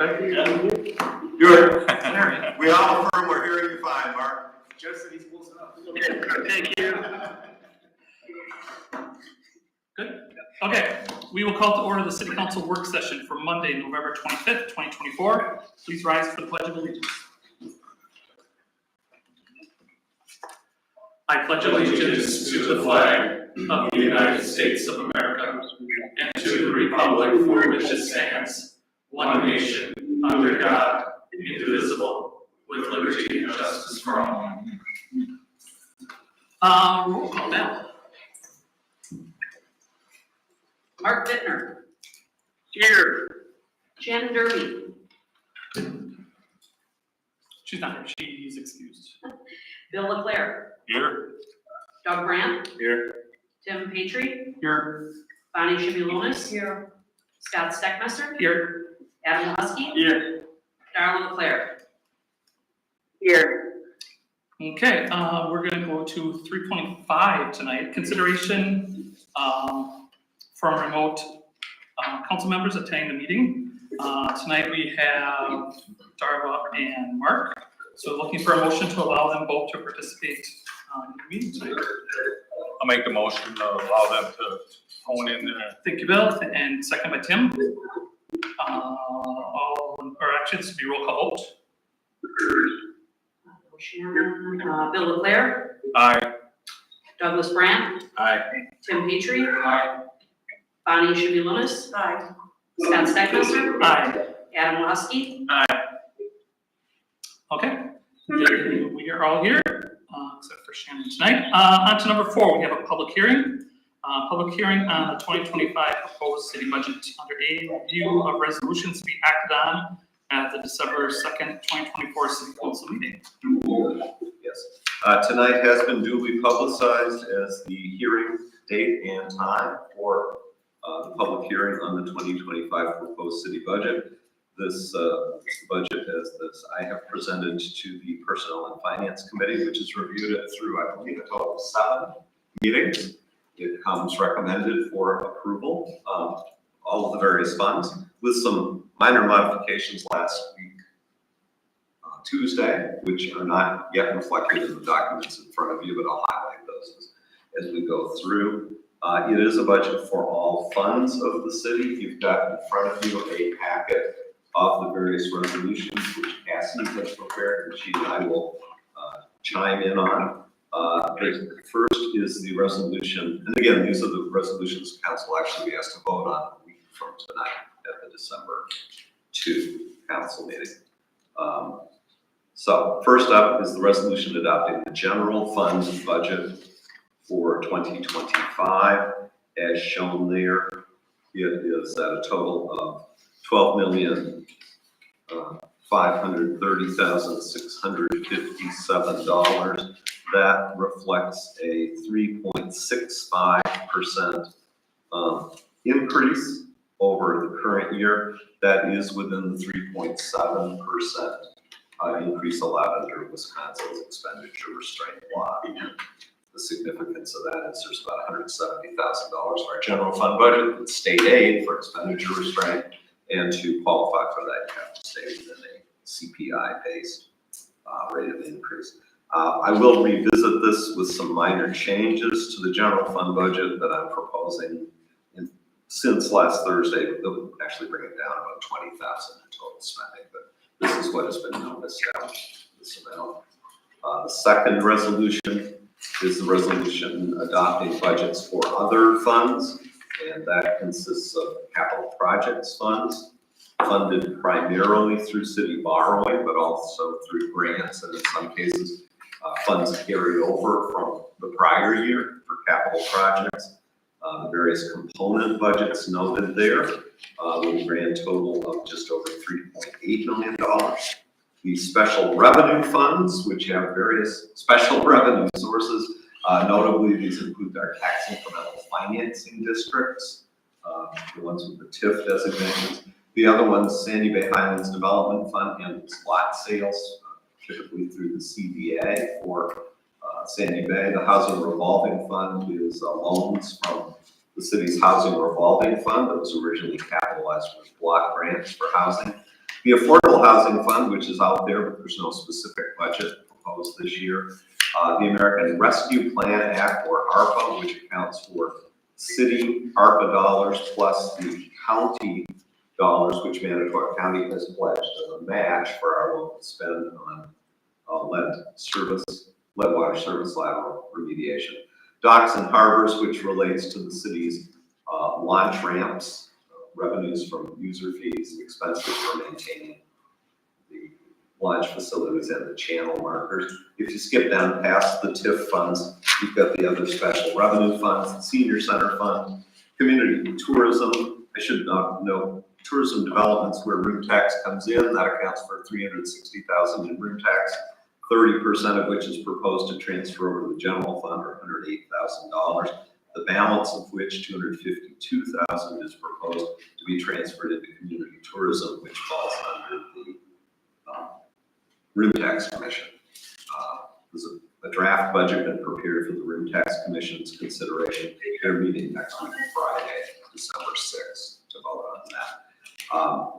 Good. We all affirm we're hearing you fine, Mark. Just that he's close enough. Thank you. Good. Okay, we will call to order the City Council work session for Monday, November 25th, 2024. Please rise for the Pledge of Allegiance. I pledge allegiance to the flag of the United States of America and to the republic for which it stands, one nation, under God, indivisible, with liberty and justice for all. Roll call now. Mark Bittner. Here. Shannon Derby. She's not here. She's excused. Bill LeClaire. Here. Doug Brandt. Here. Tim Patry. Here. Bonnie Shimmy-Lunas. Here. Scott Steckmesser. Here. Adam Husky. Here. Darla LeClaire. Here. Okay, we're going to go to 3.5 tonight. Consideration from remote council members attending the meeting. Tonight we have Darla and Mark. So looking for a motion to allow them both to participate in the meeting tonight. I'll make the motion to allow them to phone in there. Thank you, Bill, and second by Tim. Actually, this would be roll call vote. Shannon. Bill LeClaire. Aye. Douglas Brandt. Aye. Tim Patry. Aye. Bonnie Shimmy-Lunas. Aye. Scott Steckmesser. Aye. Adam Husky. Okay, we are all here, except for Shannon tonight. On to number 4, we have a public hearing. Public hearing on the 2025 proposed city budget under A, review of resolutions to be acted on at the December 2nd, 2024 City Council meeting. Yes. Tonight has been duly publicized as the hearing date and time for the public hearing on the 2025 proposed city budget. This budget, as I have presented to the Personnel and Finance Committee, which has reviewed it through, I believe, a total of 7 meetings. It comes recommended for approval, all of the various funds, with some minor modifications last week, Tuesday, which are not yet reflected in the documents in front of you, but I'll highlight those as we go through. It is a budget for all funds of the city. You've got in front of you a packet of the various resolutions which Cassie has prepared, and she and I will chime in on. The first is the resolution, and again, these are the resolutions the council actually has to vote on a week from tonight at the December 2 council meeting. So first up is the resolution adopting the general fund budget for 2025, as shown there. It is at a total of $12,530,657. That reflects a 3.65% increase over the current year. That is within the 3.7% increase allowed under Wisconsin's expenditure restraint law. The significance of that is there's about $170,000 for our general fund budget with state aid for expenditure restraint, and to qualify for that, you have to stay within a CPI-based rate of increase. I will revisit this with some minor changes to the general fund budget that I'm proposing since last Thursday. They'll actually bring it down about $20,000 in total spending, but this is what has been noticed down this amount. The second resolution is the resolution adopting budgets for other funds, and that consists of capital projects funds funded primarily through city borrowing, but also through grants, and in some cases, funds carried over from the prior year for capital projects. The various component budgets noted there with a grand total of just over $3.8 million. The special revenue funds, which have various special revenue sources, notably these include our tax incremental financing districts, the ones with the TIF designations. The other one's Sandy Bay Highlands Development Fund handles lot sales, typically through the CDA for Sandy Bay. The Housing Revolving Fund is loans from the city's Housing Revolving Fund that was originally capitalized with block grants for housing. The Affordable Housing Fund, which is out there, but there's no specific budget proposed this year. The American Rescue Plan Act, or ARPA, which accounts for city ARPA dollars plus the county dollars, which Manitowoc County has pledged as a match for our local spend on lead water service lateral remediation. Docks and harbors, which relates to the city's launch ramps, revenues from user fees, expenses for maintaining the launch facilities and the channel markers. If you skip down past the TIF funds, you've got the other special revenue funds, the senior center fund, community tourism. I should know tourism developments where room tax comes in. That accounts for $360,000 in room tax, 30% of which is proposed to transfer over to the general fund, or $108,000. The balance of which, $252,000, is proposed to be transferred into community tourism, which falls under the Room Tax Commission. There's a draft budget been prepared for the Room Tax Commission's consideration. They're meeting next week, Friday, December 6th, to vote on that.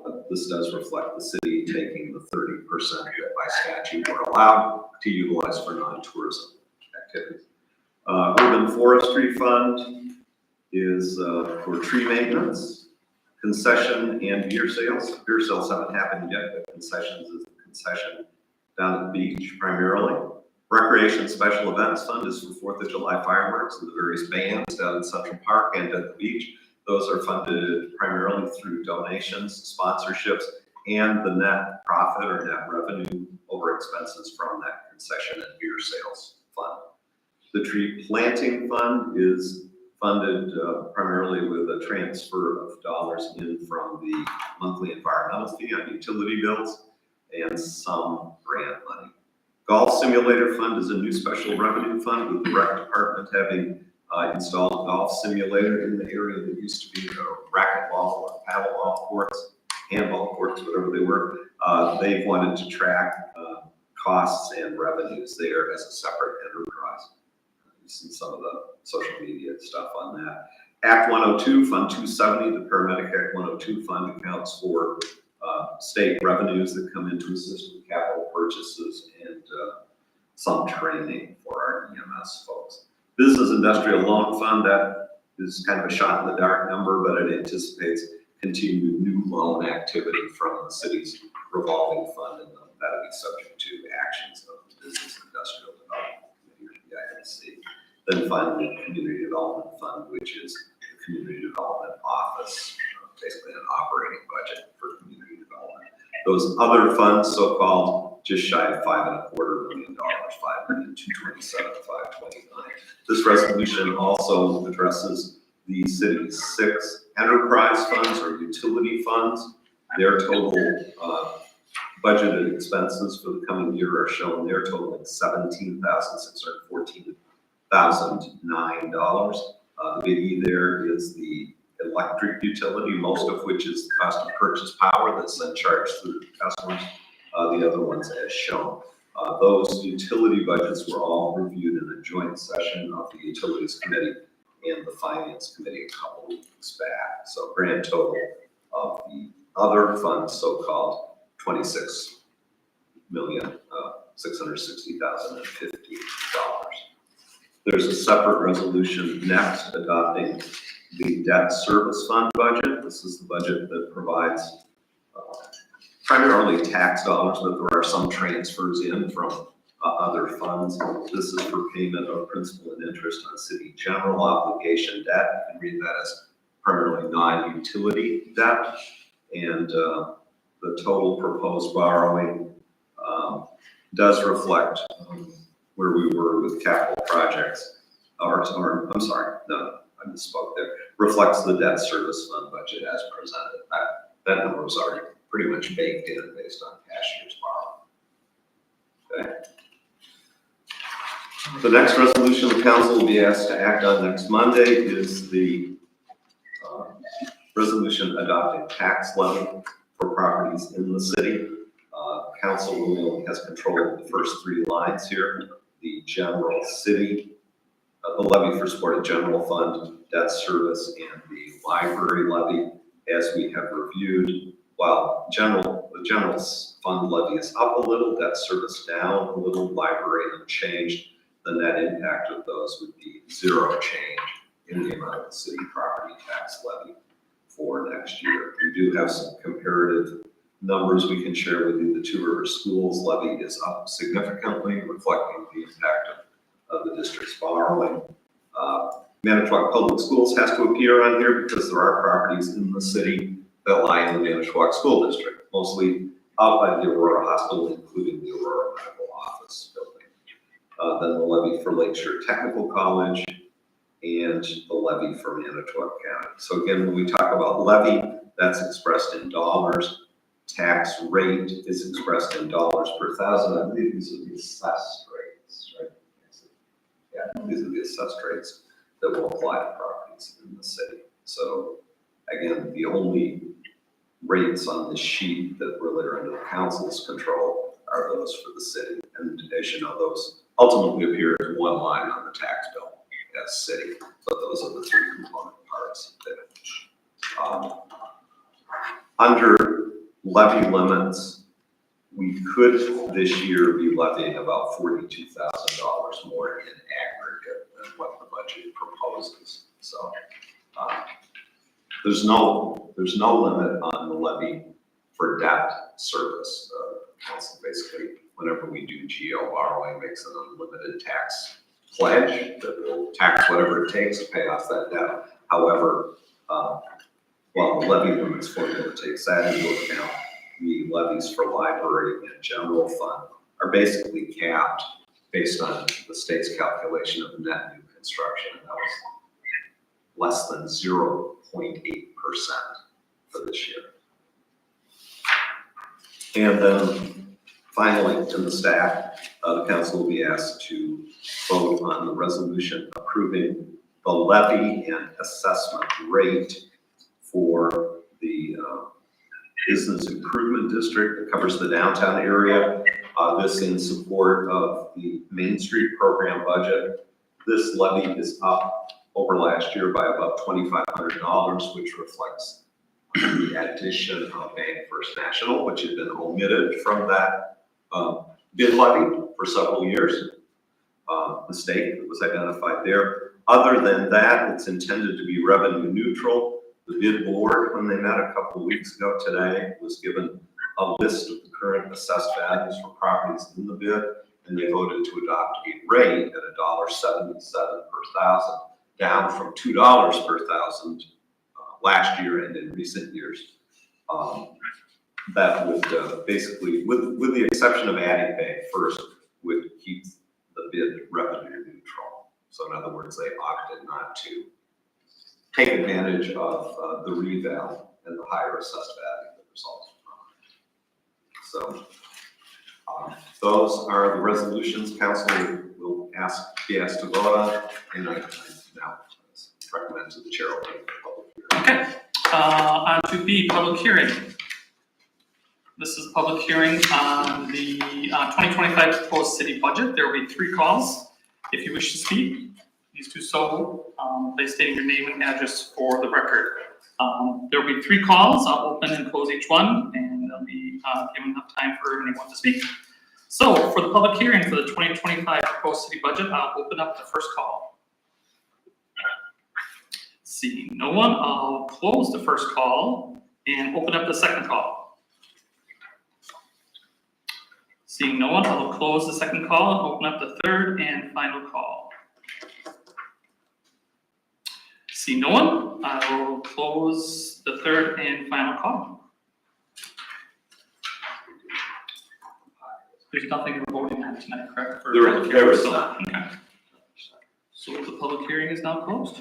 But this does reflect the city taking the 30% that by statute we're allowed to utilize for non-tourism activities. Urban Forestry Fund is for tree maintenance, concession, and beer sales. Beer sales haven't happened yet, but concessions is the concession down at the beach primarily. Recreation Special Events Fund is for 4th of July fireworks and the various bands down in Central Park and at the beach. Those are funded primarily through donations, sponsorships, and the net profit or net revenue over expenses from that concession and beer sales fund. The Tree Planting Fund is funded primarily with a transfer of dollars in from the monthly environmental fee on utility bills and some grant money. Golf Simulator Fund is a new special revenue fund with the rec department having installed a golf simulator in the area that used to be a racquetball or paddleball courts, handball courts, whatever they were. They wanted to track costs and revenues there as a separate enterprise. You've seen some of the social media stuff on that. Act 102, Fund 270, the Paramedic Act 102 fund accounts for state revenues that come into assist with capital purchases and some training for our EMS folks. Business Industrial Loan Fund, that is kind of a shot in the dark number, but it anticipates continued new loan activity from the city's revolving fund, and that'll be subject to actions of the Business Industrial Development Committee, the INC. Then finally, the Community Development Fund, which is the Community Development Office, basically an operating budget for community development. Those other funds, so-called, just shy of $5.25 million, $5,227,529. This resolution also addresses the city's 6 enterprise funds or utility funds. Their total budgeted expenses for the coming year are shown there, totaling $17,614,009. The big E there is the electric utility, most of which is the cost of purchase power that's then charged through the customers. The other ones as shown. Those utility budgets were all reviewed in a joint session of the Utilities Committee and the Finance Committee a couple weeks back. So grand total of the other funds, so-called, $26,660,050. There's a separate resolution next adopting the debt service fund budget. This is the budget that provides primarily tax dollars, but there are some transfers in from other funds. This is for payment of principal and interest on city general obligation debt. You can read that as primarily non-utility debt. And the total proposed borrowing does reflect where we were with capital projects. I'm sorry, no, I misspoke there. Reflects the debt service fund budget as presented. That number was already pretty much baked in based on cashier's borrow. Okay. The next resolution the council will be asked to act on next Monday is the resolution adopting tax levy for properties in the city. Council really has control of the first 3 lines here. The general city, the levy for supported general fund, debt service, and the library levy, as we have reviewed. While the the general fund levy is up a little, debt service down a little, library unchanged, the net impact of those would be zero change in the amount of the city property tax levy for next year. We do have some comparative numbers we can share with you. The Two Rivers Schools levy is up significantly, reflecting the impact of the district's borrowing. Manitowoc Public Schools has to appear on here because there are properties in the city that lie in the Manitowoc School District, mostly out by the Aurora Hospital, including the Aurora Medical Office building. Then the levy for Lakeshore Technical College and the levy for Manitowoc County. So again, when we talk about levy, that's expressed in dollars. Tax rate is expressed in dollars per thousand. I believe these are the assessed rates, right? Yeah, these are the assessed rates that will apply to properties in the city. So again, the only rates on this sheet that really are under the council's control are those for the city. And as you know, those ultimately appear as one line on the tax bill as city. But those are the three component parts of it. Under levy limits, we could this year be levying about $42,000 more in aggregate than what the budget proposes. So there's no limit on the levy for debt service. Council basically, whenever we do GO borrowing, makes an unlimited tax pledge that will tax whatever it takes to pay off that debt. However, while the levy limits formula takes that into account, the levies for library and general fund are basically capped based on the state's calculation of net new construction. And that was less than 0.8% for this year. And then finally, in the stack, the council will be asked to vote on the resolution approving the levy and assessment rate for the business improvement district that covers the downtown area. This in support of the Main Street program budget. This levy is up over last year by about $2,500, which reflects the addition of Bank First National, which had been omitted from that bid levy for several years. Mistake that was identified there. Other than that, it's intended to be revenue neutral. The bid board, when they met a couple of weeks ago today, was given a list of the current assessed values for properties in the bid, and they voted to adopt a rate at $1.77 per thousand, down from $2 per thousand last year and in recent years. That would basically, with the exception of adding Bank First, would keep the bid revenue neutral. So in other words, they opted not to take advantage of the reval and the higher assessed value that results from it. So those are the resolutions council will be asked to vote on, and I now recommend to the chair open the public hearing. Okay, on to B, public hearing. This is a public hearing on the 2025 proposed city budget. There will be 3 calls. If you wish to speak, please do so by stating your name and address for the record. There will be 3 calls. I'll open and close each one, and there'll be given enough time for anyone to speak. So for the public hearing for the 2025 proposed city budget, I'll open up the first call. Seeing no one, I'll close the first call and open up the second call. Seeing no one, I'll close the second call and open up the third and final call. Seeing no one, I will close the third and final call. There's nothing we're voting on tonight, correct? For There public is hearing, so- not. Okay. So the public hearing is now closed.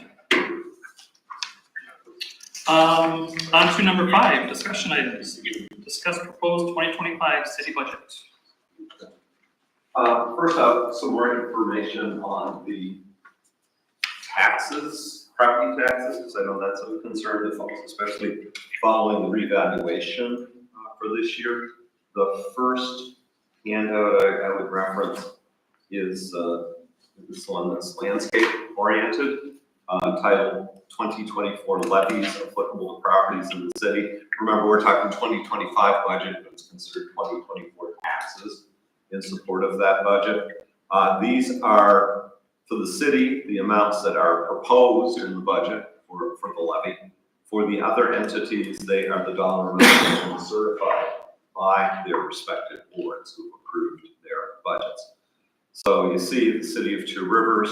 On to number 5, discussion items. Discuss proposed 2025 city budget. First up, some more information on the taxes, property taxes, because I know that's of concern to folks, especially following the revaluation for this year. The first handout I would reference is this one that's landscape oriented. Title 2024 levies applicable to properties in the city. Remember, we're talking 2025 budget, but it's considered 2024 taxes in support of that budget. These are, for the city, the amounts that are proposed in the budget for the levy. For the other entities, they are the dollar amounts that have been certified by their respective boards who approved their budgets. So you see the city of Two Rivers,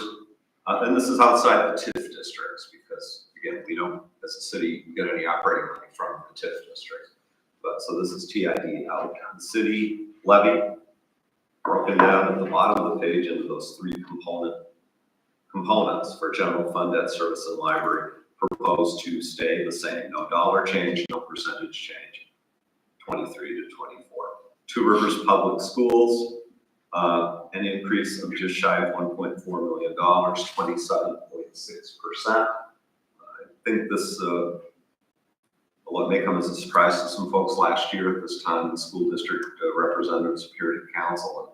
and this is outside the TIF districts because, again, we don't, as a city, get any operating money from the TIF districts. But so this is TID out. The city levy, broken down at the bottom of the page into those three components for general fund, debt service, and library, proposed to stay the same. No dollar change, no percentage change, 23 to 24. Two Rivers Public Schools, an increase of just shy of $1.4 million, 27.6%. I think this, what may come as a surprise to some folks last year at this time, the school district representatives appeared at council and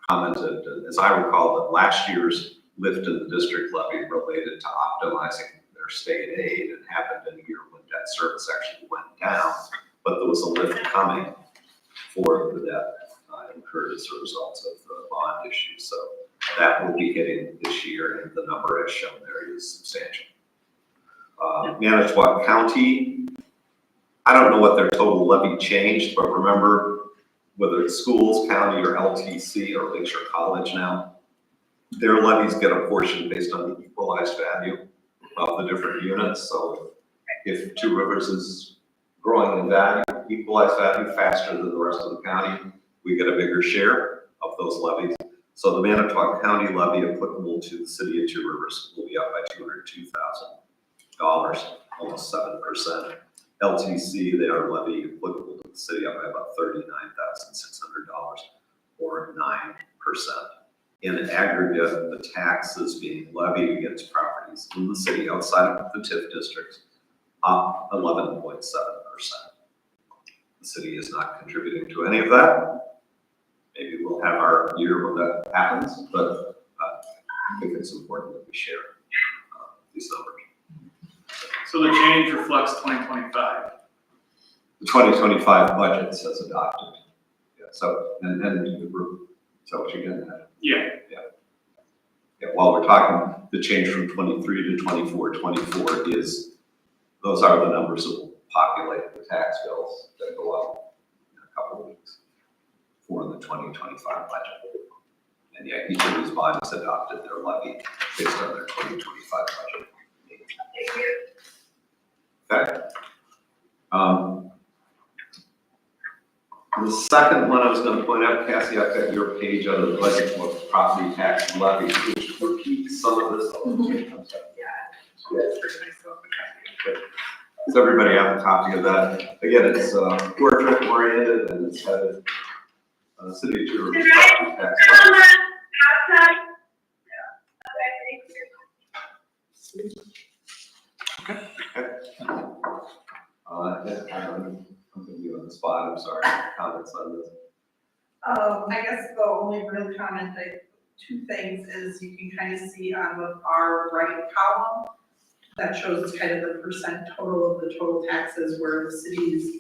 commented, as I recall, that last year's lift in the district levy related to optimizing their state aid and happened in a year when debt service actually went down, but there was a lift coming for the debt incurred as a result of the bond issue. So that will be hitting this year, and the number as shown there is substantial. Manitowoc County, I don't know what their total levy changed, but remember, whether it's schools, county, or LTC, or Lakeshore College now, their levies get a portion based on the equalized value of the different units. So if Two Rivers is growing in value, equalized value faster than the rest of the county, we get a bigger share of those levies. So the Manitowoc County levy applicable to the city of Two Rivers will be up by $202,000, almost 7%. LTC, their levy applicable to the city up by about $39,600, or 9%. In aggregate, the taxes being levied against properties in the city outside of the TIF districts up 11.7%. The city is not contributing to any of that. Maybe we'll have our year when that happens, but I think it's important that we share these numbers. So the change reflects 2025. The 2025 budget says adopted. Yeah, so, and the group, is that what you're getting at? Yeah. Yeah, while we're talking, the change from 23 to 24 is, those are the numbers that will populate the tax bills that go up in a couple of weeks for the 2025 budget. And yeah, each of these bodies adopted their levy based on their 2025 budget. Okay. The second one I was going to point out, Cassie, I've got your page on the budget book, property tax levy, which repeats some of this. Does everybody have a copy of that? Again, it's portrait oriented and it's headed City of Two Rivers property tax levy. I'm going to be on the spot, I'm sorry, comments on this. I guess the only real comment, two things is you can kind of see on the far right column that shows kind of the percent total of the total taxes, where the cities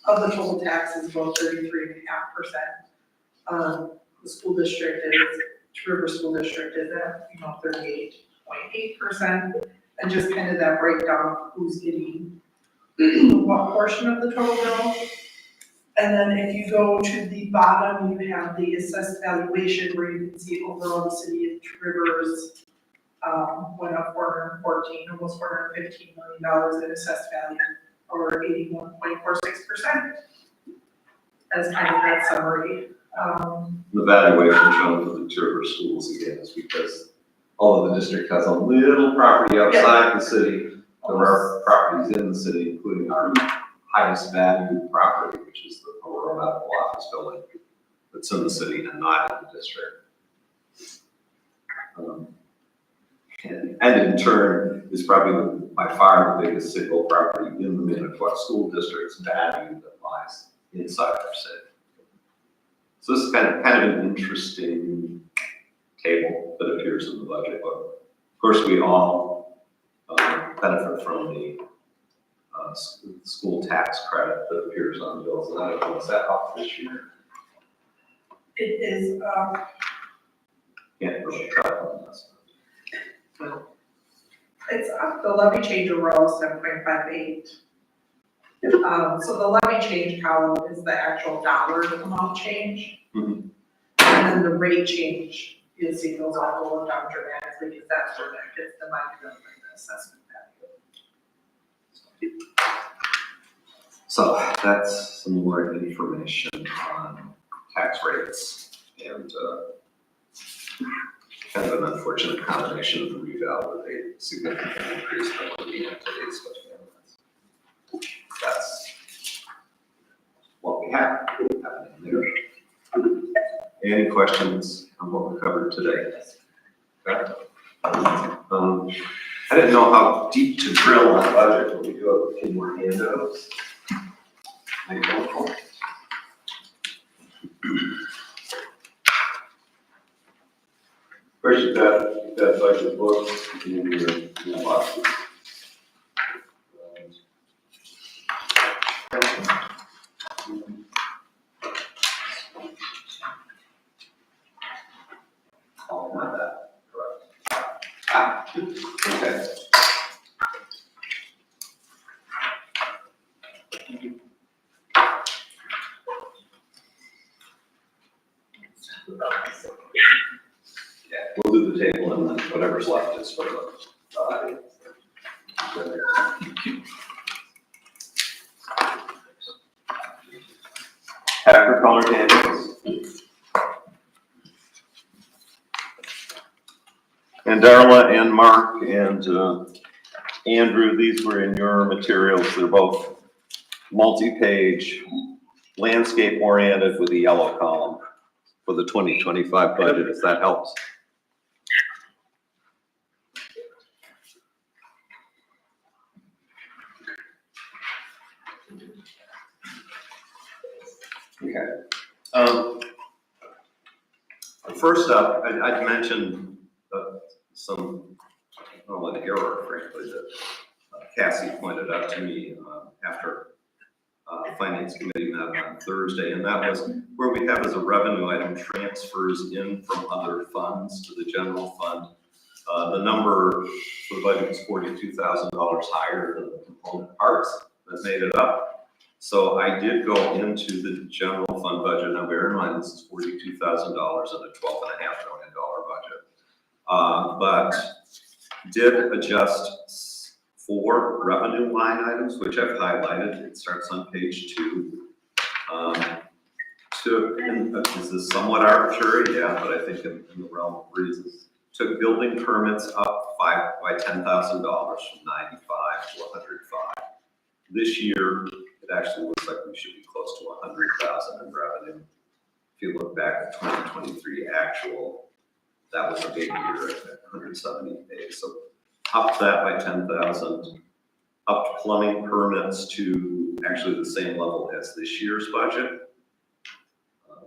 of the total taxes about 33.5%. The school district is, Two Rivers School District is at 38.8%, and just kind of that breakdown of who's getting what portion of the total bill. And then if you go to the bottom, you have the assessed valuation, where you can see overall the city of Two Rivers went up almost $415 million in assessed value, or 81.46%. As kind of that summary. The valuation shown for the Two Rivers schools again is because although the district has a little property outside the city, there are properties in the city, including our highest valued property, which is the Aurora Medical Office building that's in the city and not in the district. And in turn is probably by far the biggest single property in the Manitowoc School District's value that lies inside our city. So this is kind of an interesting table that appears in the budget book. Of course, we all benefit from the school tax credit that appears on bills, and I don't know, is that up this year? It is, Can't really tell on this. it's up, the levy change overall is 7.58. So the levy change column is the actual dollar amount change. Mhm. And then the rate change is, it goes all going down dramatically, because that's where that gets divided up in the assessment value. So that's some more information on tax rates and kind of an unfortunate combination of the reval with a significant increase from looking at today's budget. That's what we have happening there. Any questions on what we covered today? Okay. I didn't know how deep to drill on budget, but we do have a few more handouts. Thank you. First, you've got budget books in your boxes. Oh, not that, correct. Okay. Yeah, we'll do the table and then whatever's left is for the, Packer colored handles. And Darla and Mark and Andrew, these were in your materials. They're both multi-page, landscape oriented with a yellow column for the 2025 budget, if that helps. Okay. First up, I'd mentioned some, well, an error, frankly, that Cassie pointed out to me after Finance Committee met on Thursday, and that was where we have as a revenue item transfers in from other funds to the general fund. The number for the budget was $42,000 higher than the component parts that made it up. So I did go into the general fund budget. Now bear in mind, this is $42,000 in a $12.5 million budget. But did adjust 4 revenue line items, which I've highlighted. It starts on page 2. This is somewhat arbitrary, yeah, but I think in the realm of reasons. Took building permits up by $10,000 from 95 to 105. This year, it actually looks like we should be close to 100,000 in revenue. If you look back at 2023 actual, that was a big year at 170 days. So up that by 10,000, up plumbing permits to actually the same level as this year's budget.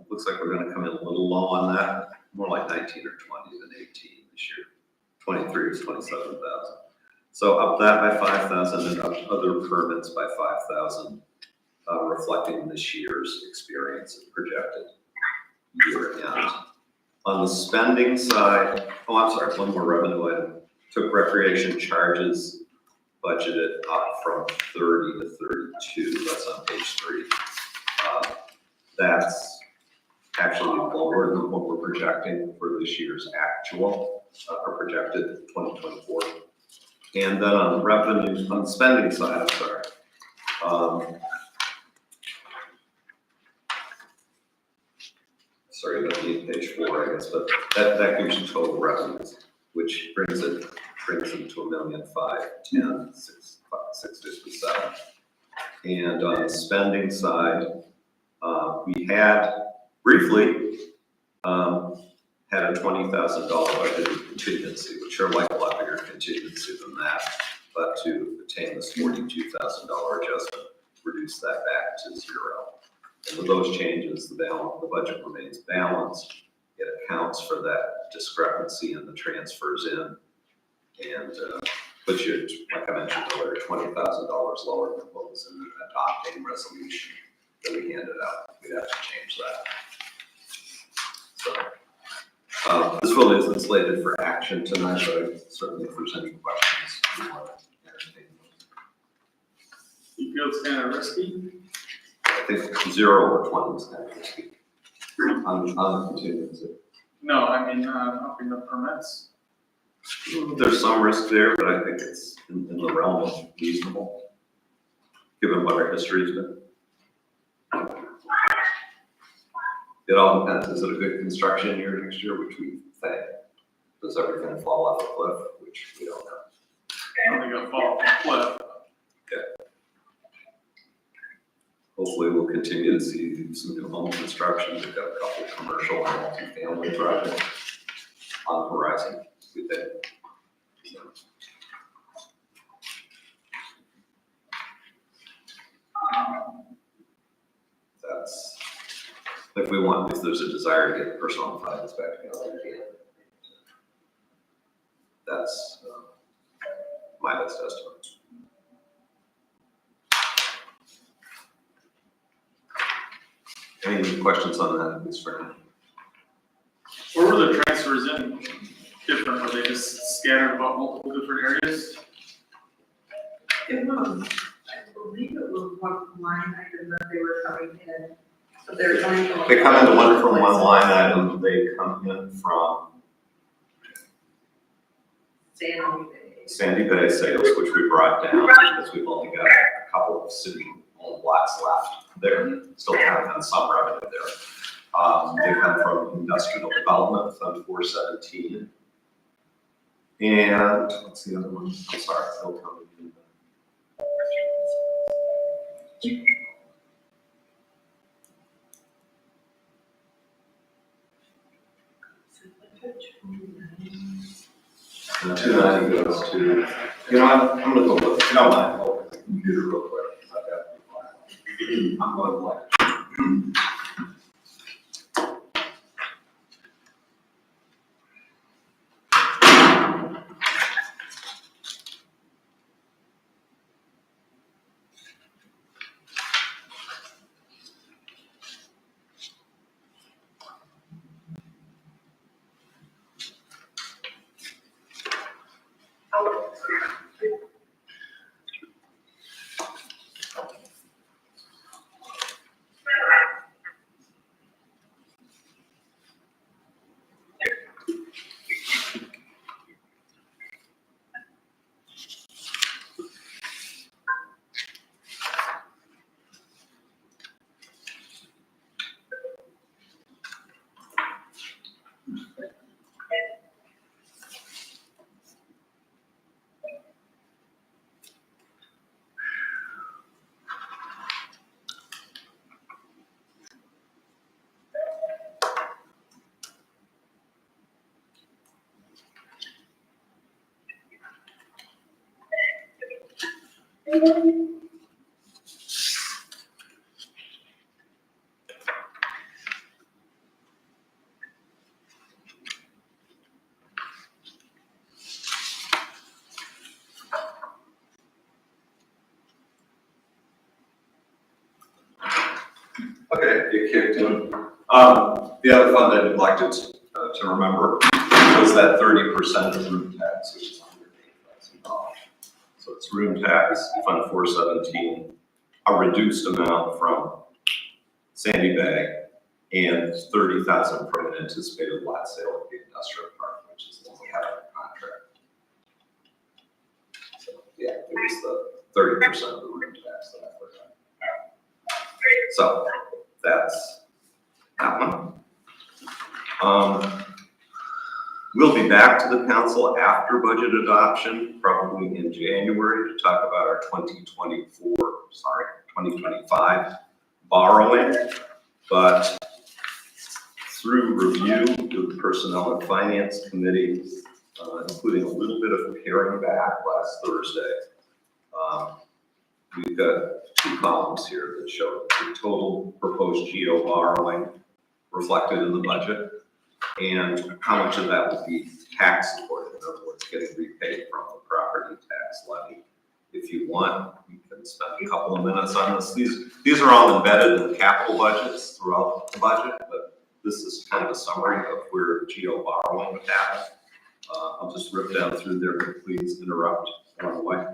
Looks like we're gonna come in a little low on that, more like 19 or 20 than 18 this year. 23 is 27,000. So up that by 5,000 and up other permits by 5,000, reflecting this year's experience and projected year end. On the spending side, oh, I'm sorry, one more revenue item. Took recreation charges budgeted up from 30 to 32. That's on page 3. That's actually lower than what we're projecting for this year's actual, or projected 2024. And then on the revenue, on the spending side, I'm sorry. Sorry, that being page 4, I guess, but that gives you total revenues, which brings it to $1,510,657. And on the spending side, we had briefly had a $20,000 budgeted contingency, which are like a lot bigger contingency than that, but to attain this $42,000 adjustment, reduce that back to 0. And with those changes, the budget remains balanced. It accounts for that discrepancy in the transfers in, and Which is, like I mentioned earlier, $20,000 lower than what was in the adopting resolution that we handed out. We'd have to change that. So, this really isn't slated for action tonight, but certainly if there's any questions, we want to entertain them. You feel it's kind of risky? I think 0 or 20 is kind of risky. On the contingency. No, I mean, upping the permits. There's some risk there, but I think it's in the realm of reasonable, given what our history has been. It all depends. Is it a good construction year next year, which we think? Does everything fall off a cliff, which we don't know? I don't think it'll fall off a cliff. Hopefully, we'll continue to see some new home construction. We've got a couple of commercial and multifamily projects on the horizon, we think. That's, if there's a desire to get the personal finance back together, we can. That's my best estimate. Any questions on that, at least for now? Where were the transfers in different? Were they just scattered about multiple different areas? It was, I believe it was one line item that they were coming in. So they're going to. They come in from one line item, they come in from Sandy Bay sales, which we brought down because we've only got a couple of city-owned lots left. They're still counting on some revenue there. They come from industrial development, Fund 417. And what's the other one? I'm sorry, they'll come in. And 290 goes to, you know, I'm gonna go look, no, I'll look at the computer real quick. I'm going to like. Okay, get kicked in. The other fund I neglected to remember was that 30% of room tax, which is $108,000. So it's room tax, Fund 417, a reduced amount from Sandy Bay, and 30,000 from an anticipated lot sale at the industrial park, which is the one we have in the contract. So yeah, it was the 30% of the room tax that I forgot. So that's that one. We'll be back to the council after budget adoption, probably in January, to talk about our 2025 borrowing. But through review with the Personnel and Finance Committee, including a little bit of paring back last Thursday, we've got two columns here that show the total proposed GO borrowing reflected in the budget and how much of that would be tax supported, in other words, getting repaid from the property tax tax levy. If you want, we can spend a couple of minutes on this. These are all embedded in the capital budgets throughout the budget, but this is kind of a summary of where GO borrowing would happen. I'll just rip down through there, but please interrupt along the way.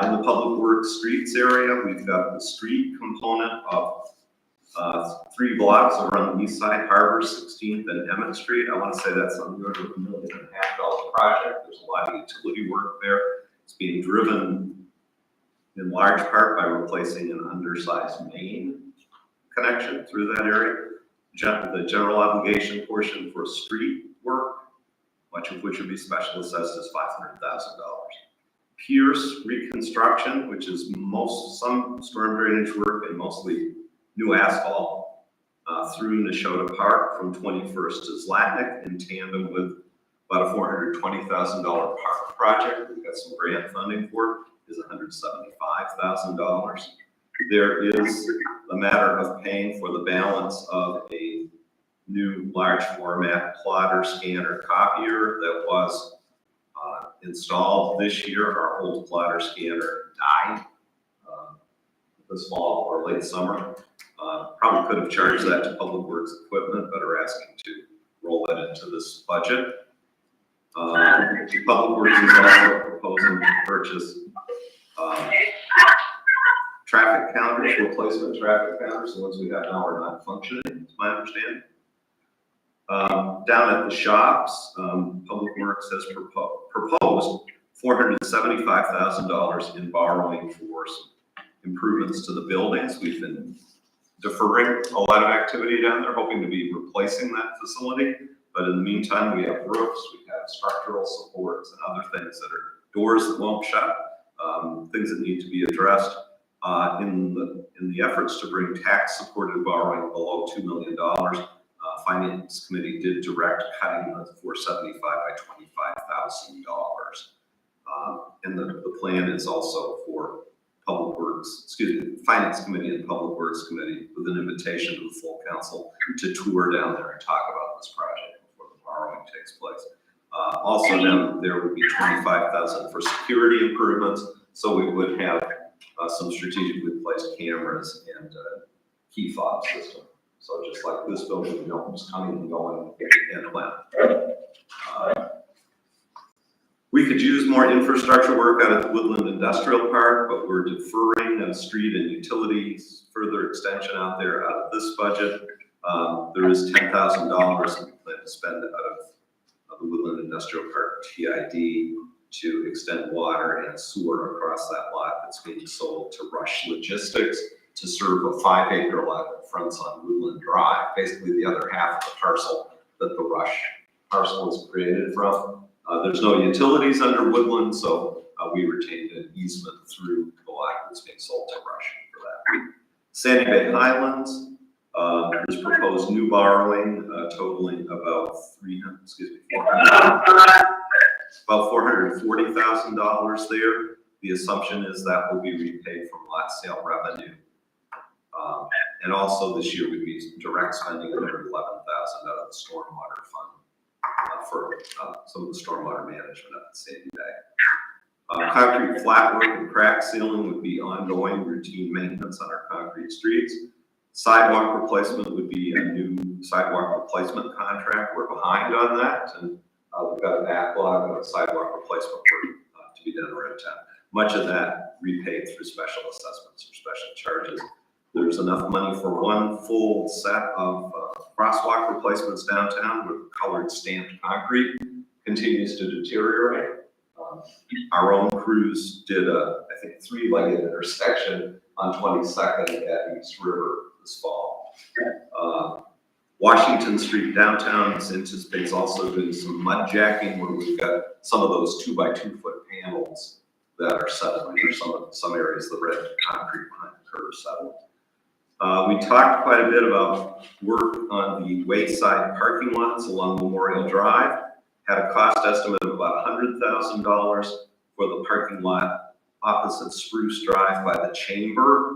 In the public works streets area, we've got the street component of 3 blocks over on the east side, Harbor, 16th, and Emmett Street. I want to say that's on the order of $1.5 million project. There's a lot of utility work there. It's being driven in large part by replacing an undersized main connection through that area. The general obligation portion for street work, much of which would be special assessed, is $500,000. Pierce reconstruction, which is some storm drainage work and mostly new asphalt through Neshota Park from 21st to Zlatnik in tandem with about a $420,000 park project. We've got some grant funding for it, is $175,000. There is a matter of paying for the balance of a new large format plotter, scanner, copier that was installed this year. Our old plotter scanner died this fall or late summer. Probably could have charged that to Public Works equipment, but are asking to roll that into this budget. Public Works is also proposing to purchase traffic counters, replacement traffic counters. The ones we have now are not functioning, is my understanding. Down at the shops, Public Works has proposed $475,000 in borrowing for some improvements to the buildings. We've been deferring a lot of activity down there, hoping to be replacing that facility. But in the meantime, we have roofs, we have structural supports and other things that are doors that won't shut, things that need to be addressed. In the efforts to bring tax-supported borrowing below $2 million, Finance Committee did direct cutting the 475 by $25,000. And the plan is also for Finance Committee and Public Works Committee with an invitation to the full council to tour down there and talk about this project before the borrowing takes place. Also, now there would be $25,000 for security improvements, so we would have some strategically placed cameras and key fob system. So just like this building, you know, just coming and going and plan. We could use more infrastructure work out at the Woodland Industrial Park, but we're deferring a street and utilities further extension out there out of this budget. There is $10,000 that we plan to spend out of the Woodland Industrial Park TID to extend water and sewer across that lot that's being sold to Rush Logistics to serve a 5-acre lot that fronts on Woodland Drive, basically the other half of the parcel that the Rush parcel was created from. There's no utilities under Woodland, so we retained an easement through the lot that's being sold to Rush for that. Sandy Bay Highlands, there's proposed new borrowing totaling about $440,000 there. The assumption is that will be repaid from lot sale revenue. And also this year we'd be direct spending another $11,000 out of the stormwater fund for some of the stormwater management at Sandy Bay. Concrete flat work and crack sealing would be ongoing routine maintenance on our concrete streets. Sidewalk replacement would be a new sidewalk replacement contract. We're behind on that, and we've got a backlog of sidewalk replacement work to be done around town. Much of that repaid through special assessments or special charges. There's enough money for one full set of crosswalk replacements downtown where the colored stamped concrete continues to deteriorate. Our own crews did I think 3-legged intersection on 22nd at East River this fall. Washington Street downtown anticipates also doing some mud jacking where we've got some of those 2x2 foot panels that are settling, or some areas the red concrete behind the curb settled. We talked quite a bit about work on the wayside parking lots along Memorial Drive. Had a cost estimate of about $100,000 for the parking lot opposite Spruce Drive by the Chamber.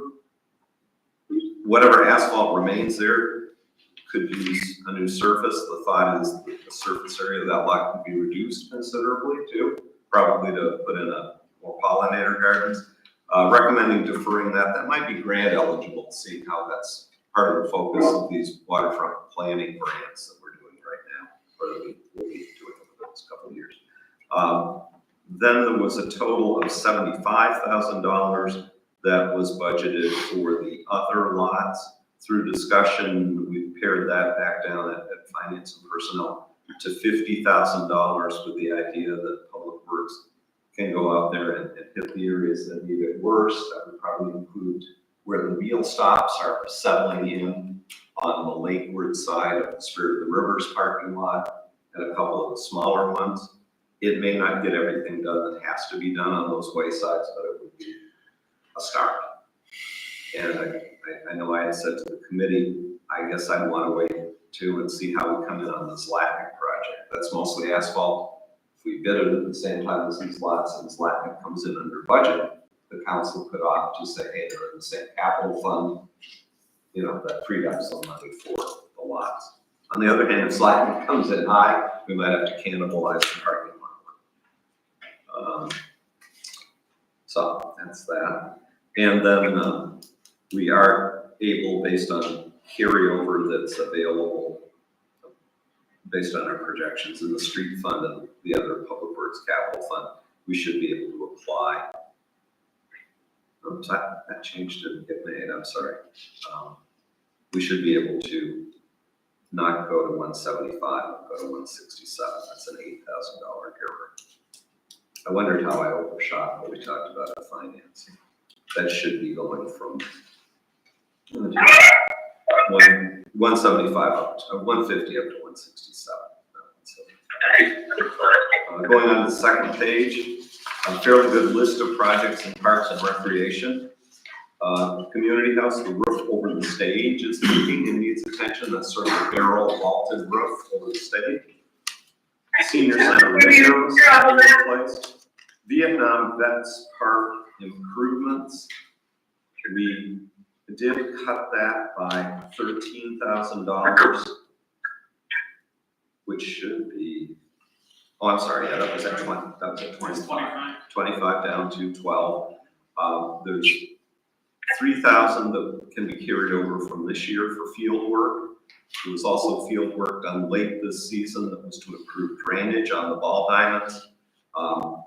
Whatever asphalt remains there could use a new surface. The thought is that the surface area of that lot could be reduced considerably too, probably to put in a more pollinator gardens. Recommending deferring that. That might be grant eligible, seeing how that's part of the focus of these waterfront planning grants that we're doing right now, or that we will be doing over the next couple of years. Then there was a total of $75,000 that was budgeted for the other lots. Through discussion, we pared that back down at finance and personnel to $50,000 with the idea that Public Works can go out there and hit the areas that need it worse. That would probably include where the wheel stops are settling in on the lakeward side of the Spirit of the Rivers parking lot and a couple of the smaller ones. It may not get everything done that has to be done on those waysides, but it would be a start. And I know I had said to the committee, I guess I'd want to wait too and see how we come in on this Latnick project. That's mostly asphalt. If we bid it at the same time as these lots and this Latnick comes in under budget, the council could opt to say, hey, they're in the same capital fund, you know, that freed up some money for the lots. On the other hand, if Latnick comes in high, we might have to cannibalize the parking lot. So that's that. And then we are able, based on carryover that's available, based on our projections in the street fund and the other public works capital fund, we should be able to apply. Oops, that change didn't get made, I'm sorry. We should be able to not go to 175, but go to 167. That's an $8,000 error. I wondered how I overshot what we talked about at finance. That should be going from 175 up to 150 up to 167. Going on to the second page, a fairly good list of projects in parks and recreation. Community house, the roof over the stage is leaking and needs attention. That's sort of a barrel vaulted roof over the stage. Senior center windows replaced. Vietnam Vets Park improvements. We did cut that by $13,000, which should be, oh, I'm sorry, yeah, that was at 20, that was at 25. 25 down to 12. There's 3,000 that can be carried over from this year for field work. There was also field work done late this season that was to improve drainage on the ball diamonds.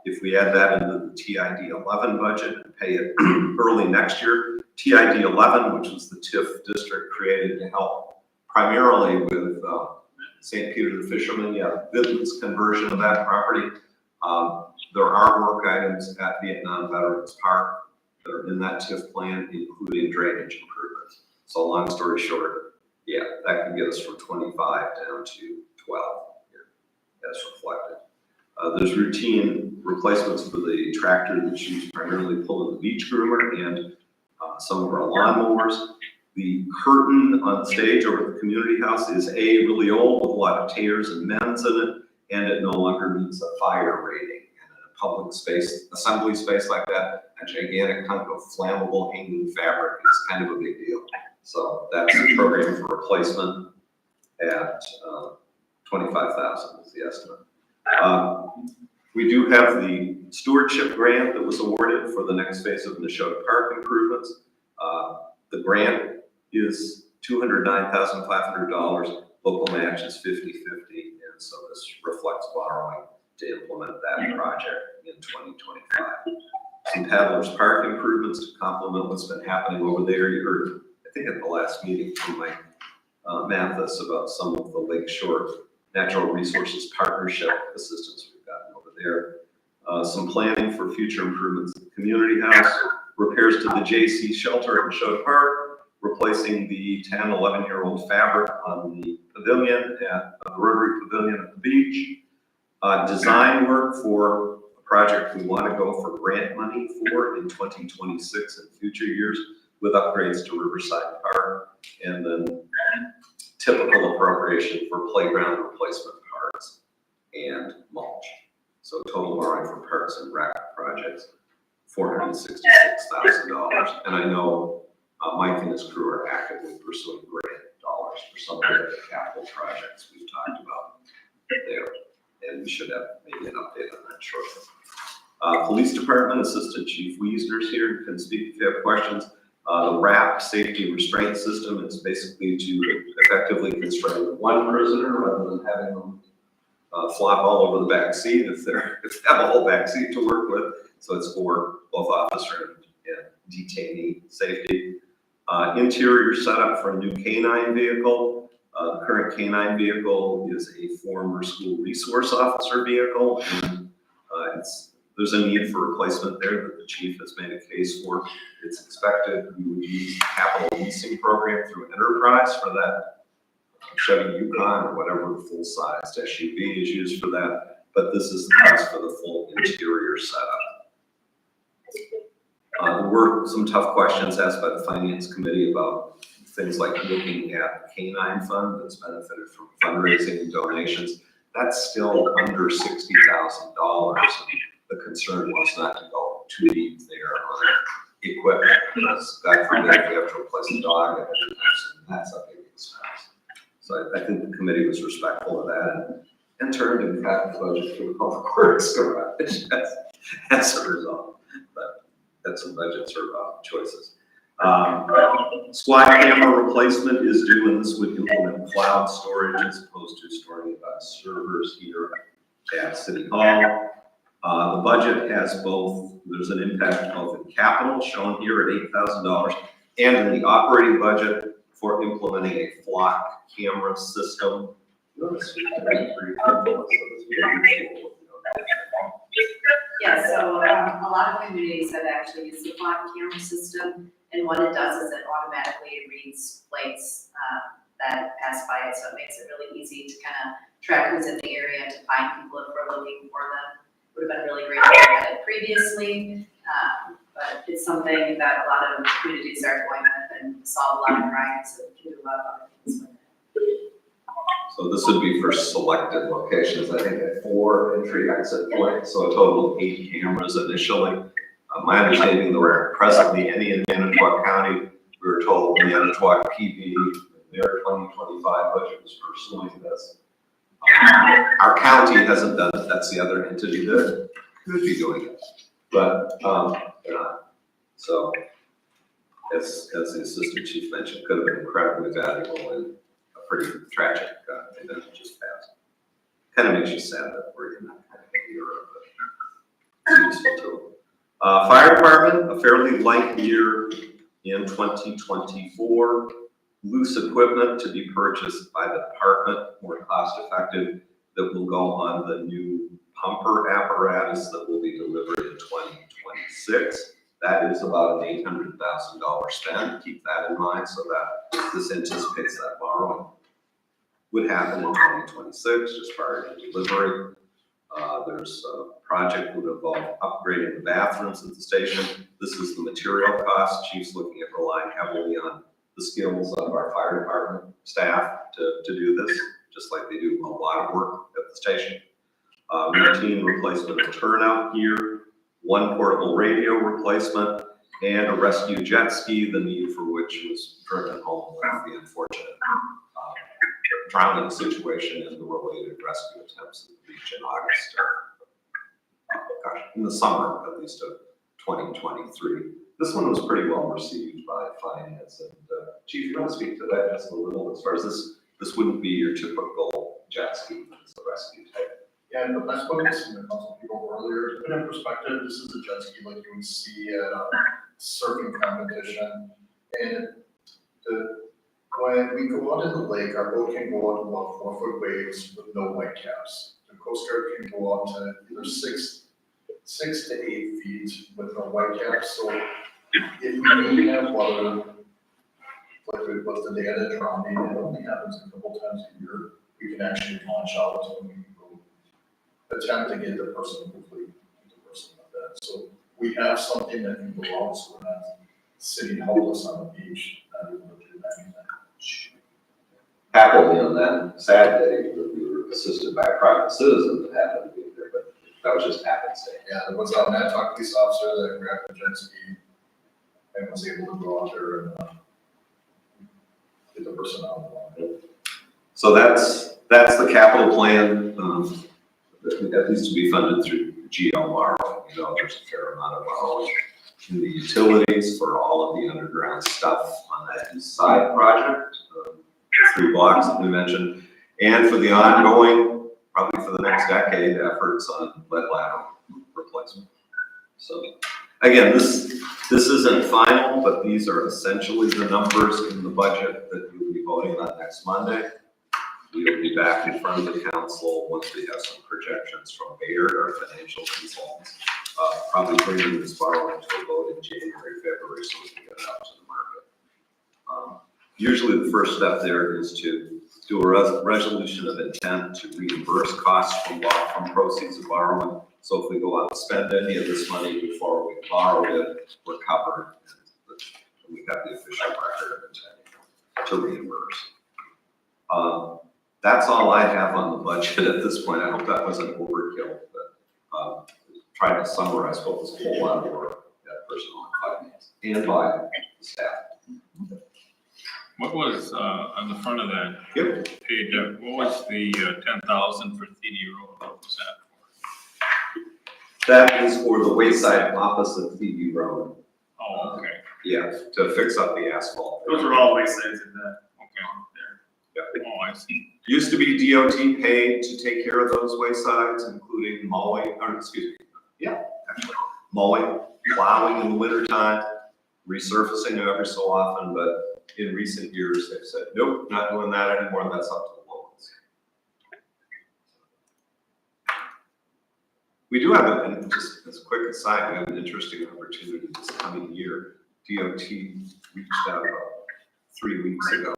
If we add that into the TID 11 budget and pay it early next year, TID 11, which was the TIF district created to help primarily with St. Peter the Fisherman, Vinton's conversion of that property. There are work items at Vietnam Veterans Park that are in that TIF plan, including drainage improvements. So long story short, yeah, that can get us from 25 down to 12 here, as reflected. There's routine replacements for the tractor that's used primarily pulling the beach groomer and some of our lawnmowers. The curtain on stage over at the community house is really old with a lot of tears and mends in it, and it no longer meets a fire rating. And in a public space, assembly space like that, a gigantic hunk of flammable hanging fabric is kind of a big deal. So that's the program for replacement at $25,000 is the estimate. We do have the stewardship grant that was awarded for the next phase of Nashotah Park improvements. The grant is $209,500. Local match is 50-50, and so this reflects borrowing to implement that project in 2025. Some Paddler's Park improvements to complement what's been happening over there. You heard, I think at the last meeting from Mike Mathis about some of the Lakeshore Natural Resources Partnership assistance we've gotten over there. Some planning for future improvements in the community house, repairs to the JC shelter at Nashotah Park, replacing the 10, 11-year-old fabric on the pavilion at the Rotary Pavilion at the beach. Design work for a project we want to go for grant money for in 2026 and future years with upgrades to Riverside Park, and then typical appropriation for playground replacement parts and mulch. So total borrowing for parks and rec projects, $466,000. And I know Mike and his crew are actively pursuing grant dollars for some of the capital projects we've talked about there. And we should have maybe an update on that shortly. Police Department, Assistant Chief Wiesner's here, can speak if you have questions. The RAP, Safety and Restraint System, is basically to effectively constrain one prisoner rather than having them flop all over the back seat if they have a whole back seat to work with. So it's for both officer and detainee safety. Interior setup for a new canine vehicle. The current canine vehicle is a former school resource officer vehicle, and there's a need for replacement there that the chief has made a case for. It's expected we would use the capital leasing program through Enterprise for that Chevy Yukon or whatever full-sized SUV is used for that, but this is the price for the full interior setup. There were some tough questions asked by the Finance Committee about things like looking at the canine fund that's benefited from fundraising and donations. That's still under $60,000. The concern was not to go too deep there on equipment, because God forbid if we have to replace a dog, that's a big expense. So I think the committee was respectful of that and turned and cut the budget for the public works garage as a result. But that's some budget sort of choices. Squad camera replacement is due, and this would implement cloud storage as opposed to storing it on servers here at City Hall. The budget has both, there's an impact both in capital shown here at $8,000 and in the operating budget for implementing a flock camera system. Yeah, so a lot of communities have actually used the flock camera system, and what it does is it automatically reads plates that pass by it, so it makes it really easy to kind of track who's in the area, to find people if we're looking for them. Would have been really great if we had it previously, but it's something that a lot of communities are going with and solve a lot of crimes and do a lot of other things with it. So this would be for selected locations, I think at 4 entry exit points, so a total of 8 cameras initially. My understanding, there were presently any in Manitowoc County. We were told the Manitowoc PD, their 2025 budget was pursuing this. Our county hasn't done it, that's the other entity that could be doing it, but they're not. So, as the assistant chief mentioned, could have been incredibly valuable and a pretty tragic event that just passed. Kind of makes you sad that we're in that kind of era, but it's useful too. Fire department, a fairly light year in 2024. Loose equipment to be purchased by the department, more cost effective, that will go on the new pumper apparatus that will be delivered in 2026. That is about an $800,000 spend. Keep that in mind, so that this anticipates that borrowing would happen in 2026 as far as delivery. There's a project that would involve upgrading the bathrooms at the station. This is the material cost. Chief's looking at relying heavily on the skills of our fire department staff to do this, just like they do a lot of work at the station. Routine replacement of turnout gear, 1 portable radio replacement, and a rescue jet ski, the need for which was driven home with the unfortunate drowning situation and the related rescue attempts at the beach in August, in the summer at least of 2023. This one was pretty well received by finance, and Chief, you want to speak to that just a little as far as this wouldn't be your typical jet ski, it's a rescue type. Yeah, and I spoke to some council people earlier. To put in perspective, this is a jet ski like you would see at a surfing competition. And when we go out in the lake, our boat can go out about 4-foot waves with no white caps. The Coast Guard can go out to either 6 to 8 feet with no white caps. So if we need to have water, like it was the day of the drowning, it only happens a couple times a year, we can actually launch out and we can go attempt to get the person, hopefully get the person like that. So we have something that can go out, so we're not sitting helpless on the beach, not able to do anything. Happily on that sad day, we were assisted by a private citizen that happened to be there, but that was just happenstance. Yeah, there was a Manitowoc police officer that grabbed the jet ski and was able to go out there and get the person out. So that's the capital plan, that needs to be funded through GL borrowing you know, there's a fair amount of borrowing in the utilities for all of the underground stuff on that east side project, the 3 blocks that we mentioned, and for the ongoing, probably for the next decade, efforts on lead lateral replacement. So, again, this isn't final, but these are essentially the numbers in the budget that you'll be voting on next Monday. We'll be back in front of the council once we have some projections from Baird, our financial consultants. Probably bringing this borrowing to a vote in January, February, so we can get it out to the market. Usually the first step there is to do a resolution of intent to reimburse costs from proceeds of borrowing. So if we go out and spend any of this money before we borrow it, we're covered. And we have the official record of intent to reimburse. That's all I have on the budget at this point. I hope that wasn't overkill, but trying to summarize what was a whole lot of work at personnel and finance and by the staff. What was, on the front of that Yep. page, what was the 10,000 for TD Road? What was that for? That is for the wayside opposite Phoebe Road. Oh, okay, Yeah, to fix up the asphalt. Those are all waysides in that okay. Yeah. Oh, I see. Used to be DOT paid to take care of those waysides, including mowing, or excuse me, yeah, actually, mowing, plowing in the wintertime, resurfacing it every so often, but in recent years, they've said, nope, not doing that anymore, that's up to the locals. We do have, and just as a quick aside, we have an interesting opportunity this coming year. DOT reached out about 3 weeks ago.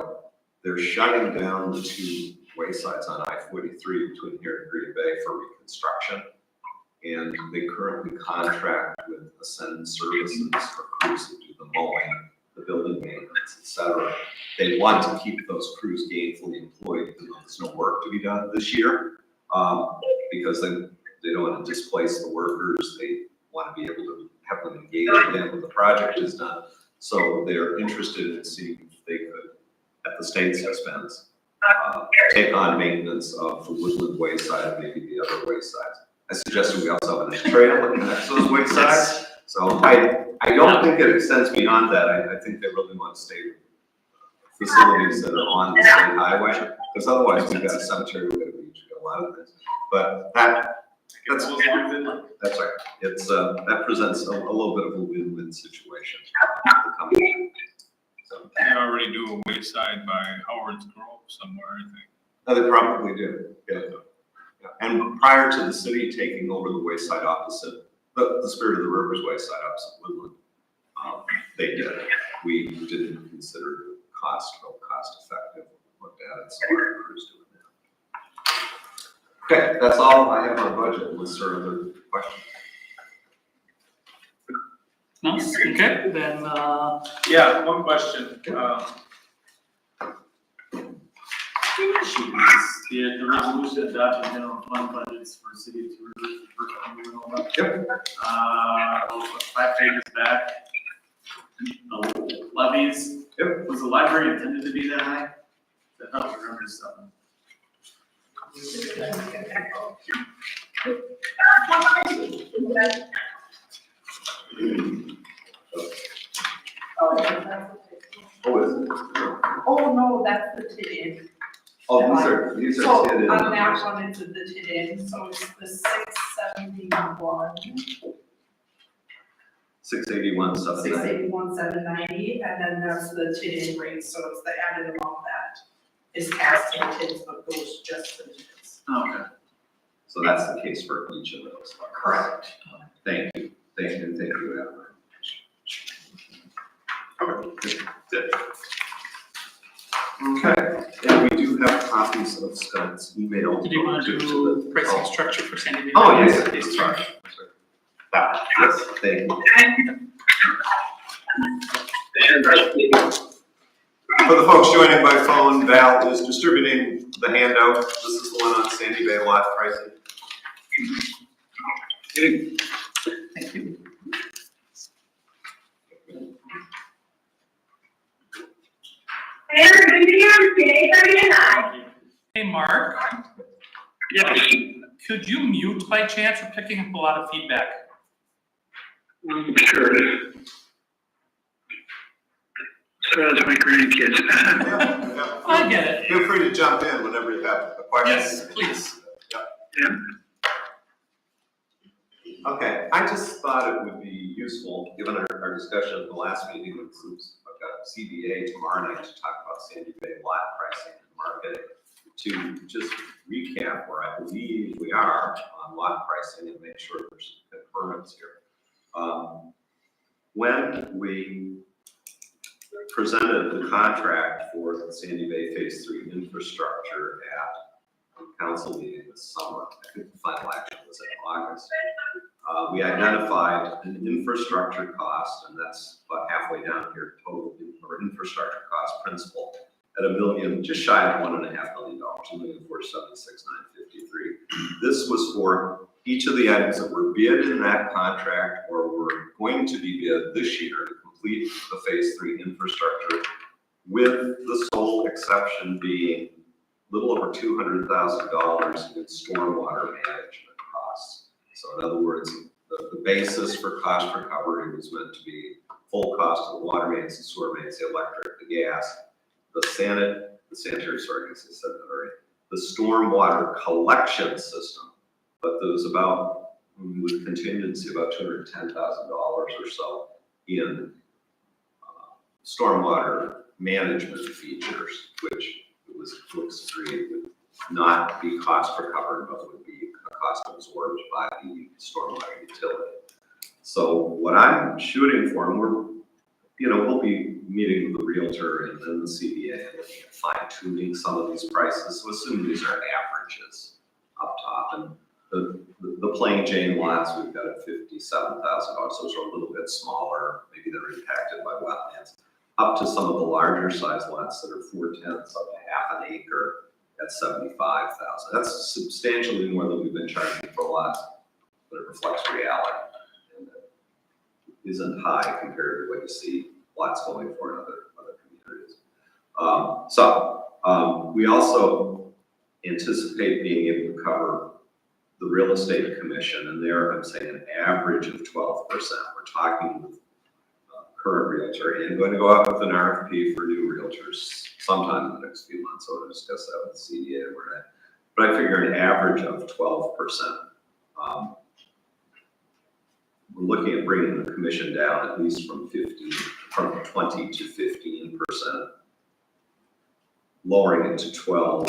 They're shutting down the 2 waysides on I-43 between here and Green Bay for reconstruction. And they currently contract with Ascend Services for crews that do the mowing, the building maintenance, et cetera. They want to keep those crews gainfully employed even though there's no work to be done this year, because they don't want to displace the workers. They want to be able to have them engaged again when the project is done. So they're interested in seeing if they could, at the state's expense, take on maintenance of the Woodland Wayside and maybe the other waysides. I suggested we also have a trail that connects those waysides. So I don't think it extends beyond that. I think they really want to stay with facilities that are on the state highway, because otherwise we've got a cemetery, we've got a beach, we've got a lot of things. But that's right. It's that presents a little bit of a win-win situation for the coming year. So, They already do a wayside by Howard's Grove somewhere, I think. they probably do. Yeah. Yeah. And prior to the city taking over the wayside opposite, the Spirit of the Rivers wayside opposite Woodland, they did. We didn't consider real cost effective. Looked at it, so our crews doing that. Okay, that's all I have on budget. Unless there are other questions. No? Okay, then, Yeah, one question. The resolution adopting general fund budgets for city of Two Rivers, the first one we went over. Yep. 5 pages back. The levies. Yep. Was the library intended to be that high? That helps remember something. Oh, yeah, that's Oh, is it? oh, no, that's the TID. Oh, these are So TID on numbers. that one, it's the TID, so it's the 671, 681, 790. 790, and then that's the TID rate, so it's the added amount that is cast to the TIDs, but goes just to the TIDs. Okay. So that's the case for each of those. Correct. Thank you, Adam. Okay, and we do have copies of Scott's email. did you want to do pricing structure for Sandy Bay? Oh, yes, sorry. That, yes, thank you. For the folks joining by phone, Val is distributing the handout. This is the one on Sandy Bay lot pricing. Thank you. Hey, Mark, Yes, could you mute by chance? We're picking up a lot of feedback. Sure. So that's my grandkids. I get it. Feel free to jump in whenever you have a question. Yes, please. Okay, I just thought it would be useful, given our discussion at the last meeting, with I've got CBA tomorrow night to talk about Sandy Bay lot pricing and marketing, to just recap where I believe we are on lot pricing and make sure there's concurrence here. When we presented the contract for the Sandy Bay Phase 3 infrastructure at a council meeting this summer, I think the final action was in August. We identified an infrastructure cost, and that's about halfway down here, total or infrastructure cost principal at just shy of $1.5 million, $1,476,953. This was for each of the items that were bid in that contract or were going to be bid this year to complete the Phase 3 infrastructure, with the sole exception being a little over $200,000 in stormwater management costs. So in other words, the basis for cost recovery was meant to be full cost of the water mains, the sewer mains, the electric, the gas, the sanitary, sorry, I guess I said that already, the stormwater collection system. But there was about, with contingency, about $210,000 or so in stormwater management features, which it was agreed would not be cost recovered, but would be a cost absorbed by the stormwater utility. So what I'm shooting for, and we'll be meeting with the realtor and then the CBA and looking at fine tuning some of these prices. So assume these are averages up top, and the plain Jane lots we've got at $57,000. Those are a little bit smaller. Maybe they're impacted by wetlands. Up to some of the larger size lots that are 4/10, up to half an acre at $75,000. That's substantially more than we've been charging for lots, but it reflects reality and it isn't high compared to what you see lots going for in other communities. We also anticipate being able to cover the real estate commission, and there I'm saying an average of 12%. We're talking with current realtor and going to go out with an RFP for new realtors sometime in the next few months. So we'll discuss that with the CDA. But I figure an average of 12%. We're looking at bringing the commission down at least from 20 to 15%, lowering it to 12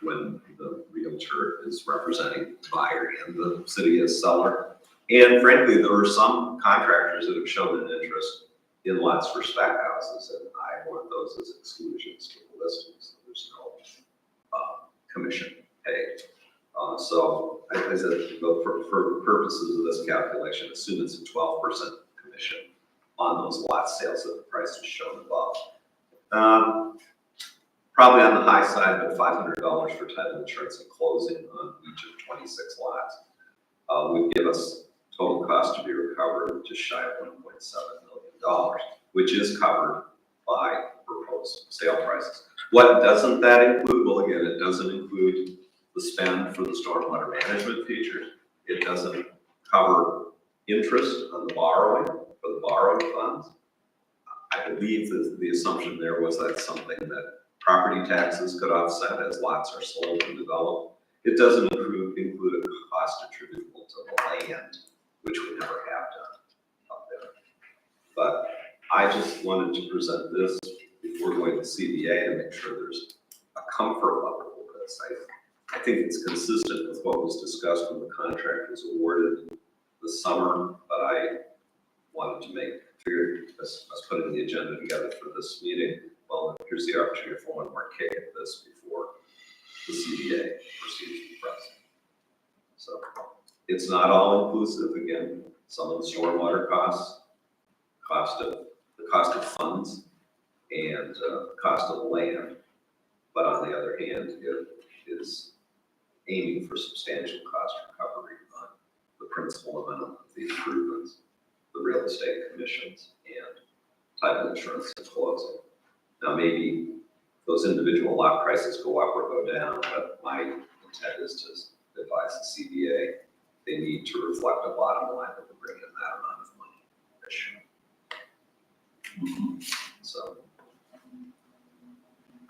when the realtor is representing the buyer and the city as seller. And frankly, there are some contractors that have shown an interest in lots for spec houses, and I want those as exclusions to the listings. There's no commission paid. So I said, for purposes of this calculation, assume it's a 12% commission on those lot sales at the price is shown above. Probably on the high side, but $500 for title insurance and closing on each of 26 lots would give us total cost to be recovered just shy of $1.7 million, which is covered by proposed sale prices. What doesn't that include? Well, again, it doesn't include the spend for the stormwater management features. It doesn't cover interest on the borrowing for the borrowed funds. I believe that the assumption there was that something that property taxes could offset as lots are sold and developed. It doesn't include a cost attributable to the land, which we never have done up there. But I just wanted to present this before going to CBA to make sure there's a comfort level with this. I think it's consistent with what was discussed when the contract was awarded this summer, but I wanted to figure us putting the agenda together for this meeting. Well, here's the opportunity for one more kick at this before the CBA proceeds to the press. So it's not all inclusive. Again, some of the stormwater costs, the cost of funds, and cost of land. But on the other hand, it is aiming for substantial cost recovery on the principal amount of the improvements, the real estate commissions, and title insurance and closing. Now, maybe those individual lot prices go up or go down, but my intent is to advise the CBA they need to reflect a bottom line that will bring in that amount of money ish. So.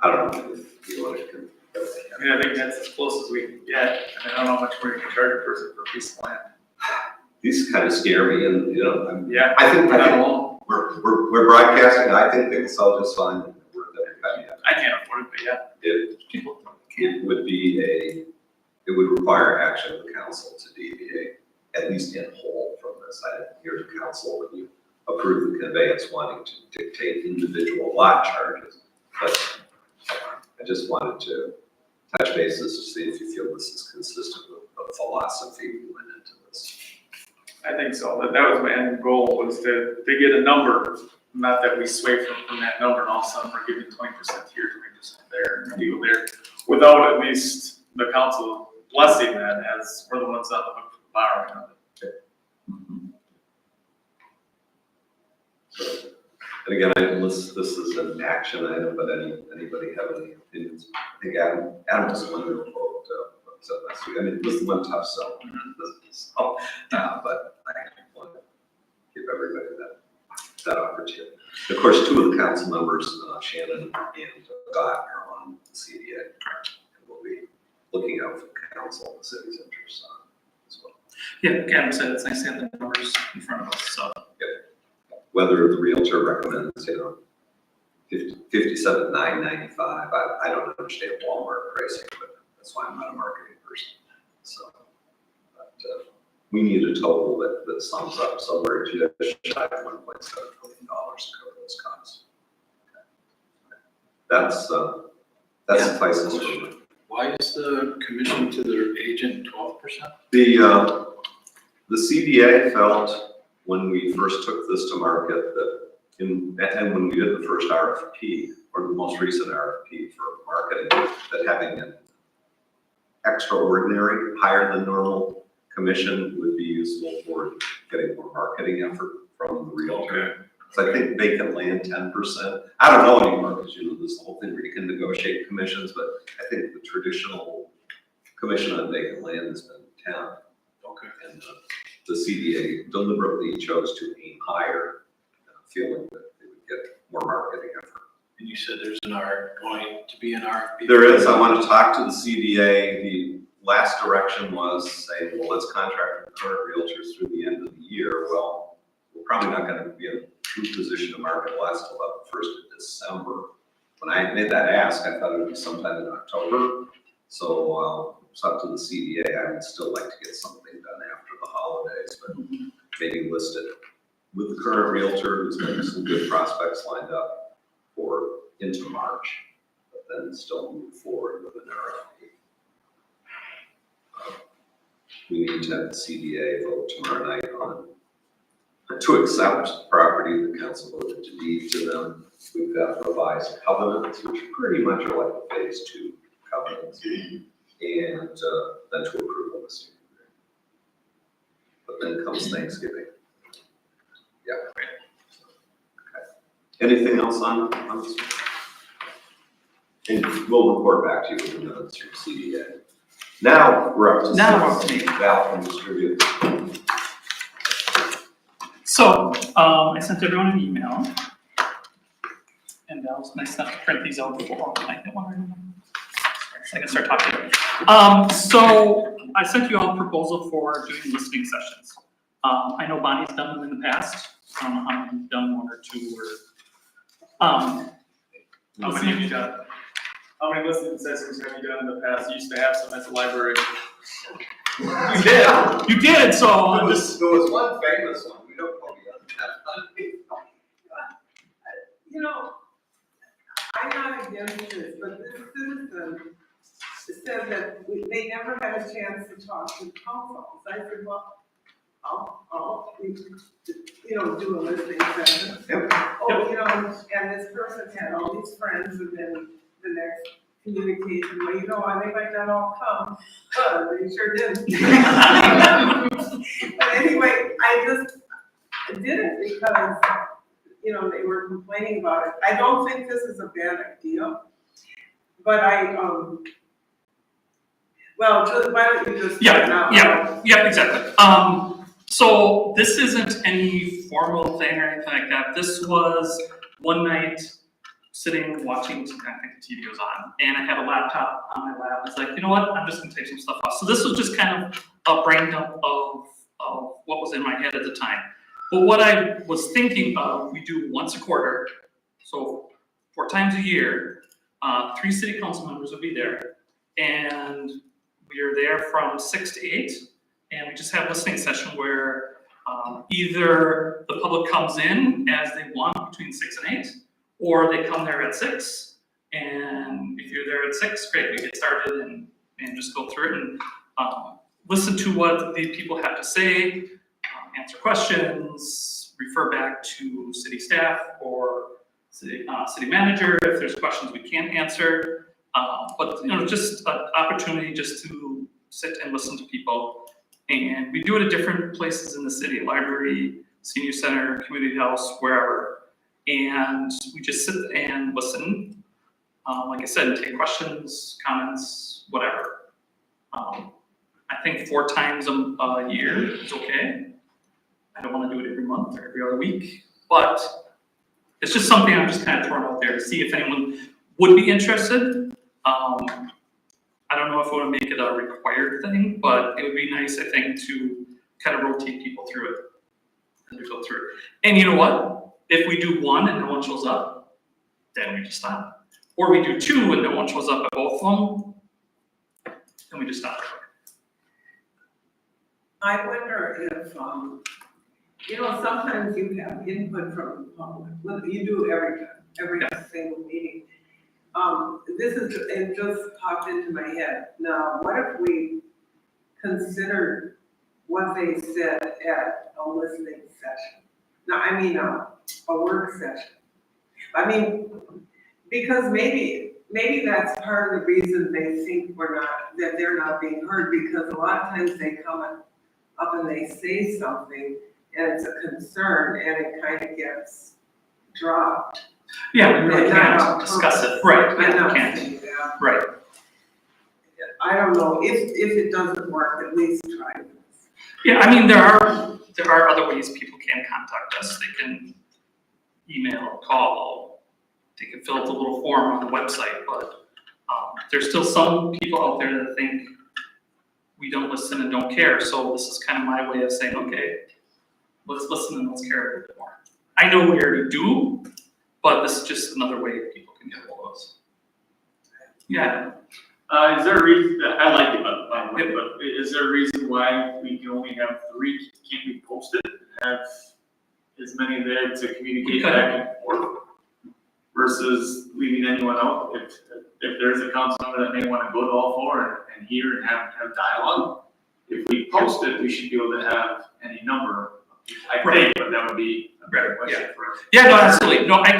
I don't know if you want to. I mean, I think that's as close as we can get, and I don't know how much we're gonna charge a person for a piece of land. These kind of scare me, and Yeah. I think Not alone. we're broadcasting. I think they can sell just fine. I can't afford it, but yeah. It would require action of the council to deviate, at least in whole from this. I didn't hear the council when you approved the conveyance wanting to dictate individual lot charges, but I just wanted to touch bases to see if you feel this is consistent with the philosophy we went into this. I think so. That was my end goal, was to get a number, not that we sway from that number and all of a sudden we're giving 20% here, 20% there, and deal there, without at least the council blessing that, as we're the ones on the hook for borrowing of it. So, and again, this is an action item, but anybody have any opinions? I think Adam was the one who wrote, said last week. I mean, this is one tough sell. So, but I want to give everybody that opportunity. Of course, two of the council members, Shannon and Scott, are on the CDA. And we'll be looking out for the council and the city's interests on as well. Yeah, Adam said it's nice to have the numbers in front of us, so. Whether the realtor recommends, 57,995, I don't understand Walmart pricing, but that's why I'm not a marketing person. So, but we need a total that sums up somewhere to shy of $1.7 million to cover those costs. That suffices for me. Why is the commission to their agent 12%? The CDA felt when we first took this to market and when we did the first RFP, or the most recent RFP for marketing, that having an extraordinary, higher than normal commission would be useful for getting more marketing effort from the realtor. So I think vacant land 10%. I don't know anymore because this whole thing where you can negotiate commissions, but I think the traditional commission on vacant land has been 10. Okay. And the CDA deliberately chose to aim higher, feeling that they would get more marketing effort. And you said there's going to be an RFP? There is. I want to talk to the CDA. The last direction was saying, well, let's contract with current realtors through the end of the year. Well, we're probably not going to be in a true position to market last till about the 1st of December. When I made that ask, I thought it would be sometime in October. So it's up to the CDA. I would still like to get something done after the holidays, but maybe list it with the current realtor who's got some good prospects lined up for into March, but then still move forward with an RFP. We need to have the CDA vote tomorrow night on to accept the property the council voted to deed to them. We've got revised covenants, which pretty much are like the phase 2 covenants, and then to approve a listing agreement. But then comes Thanksgiving. Yeah. Okay. Anything else on this? And we'll report back to you with the minutes from CDA. Now we're up to Val from Distribute. So, I sent everyone an email. And that was nice enough to print these out before I get one. So I can start talking. So I sent you all a proposal for doing listening sessions. I know Bonnie's done them in the past. I don't know how many you've done, 1 or 2 or, How many have you done? How many listening sessions have you done in the past? You used to have some at the library. You did. You did, so. There was one famous one. We don't call the I'm not against this, but this citizen said that they never had a chance to talk to council. So I said, well, I'll do a listening session. Yep. Oh, and this person had all these friends, and then the next communication, well, they might not all come, but they sure did. But anyway, I just did it because, they were complaining about it. I don't think this is a bad idea, but why don't you just start now? Yeah, exactly. So this isn't any formal thing or anything like that. This was one night sitting watching, I think the TV was on, and I had a laptop on my lap. It's like, you know what? I'm just gonna take some stuff off. So this was just kind of a brain dump of what was in my head at the time. But what I was thinking of, we do once a quarter, so 4 times a year, 3 city council members would be there, and we are there from 6 to 8, and we just have a listening session where either the public comes in as they want between 6 and 8, or they come there at 6, and if you're there at 6, great, we get started and just go through it and listen to what the people have to say, answer questions, refer back to city staff or city manager if there's questions we can't answer. But just an opportunity just to sit and listen to people. And we do it at different places in the city, library, senior center, community house, wherever. And we just sit and listen. Like I said, take questions, comments, whatever. I think 4 times a year is okay. I don't want to do it every month or every other week, but it's just something I'm just kind of throwing out there to see if anyone would be interested. I don't know if I want to make it a required thing, but it would be nice, I think, to kind of rotate people through it as we go through it. And you know what? If we do 1 and no one shows up, then we just stop. Or we do 2 and no one shows up at both of them, then we just stop. I wonder if, sometimes you have input from the public, well, you do every single meeting. It just popped into my head. Now, what if we considered what they said at a listening session? No, I mean, a work session. I mean, because maybe that's part of the reason they think that they're not being heard, because a lot of times they come up and they say something and it's a concern and it kind of gets dropped. Yeah, we really can't discuss it. Right, yeah, we can't. Right. I don't know, if it doesn't work, at least try this. Yeah, I mean, there are other ways people can contact us. They can email, call, they can fill out the little form on the website, but there's still some people out there that think we don't listen and don't care. So this is kind of my way of saying, okay, let's listen and let's care a little bit more. I know we already do, but this is just another way people can get a hold of us. Yeah. Is there a reason, I like it, by the way, but is there a reason why we can only have 3, can't we post it, have as many there to communicate back and forth? Versus leaving anyone out, if there's a council member that may want to go to all 4 and hear and have dialogue, if we post it, we should be able to have any number. I think, but that would be a better question for us. Yeah, no, absolutely. No, I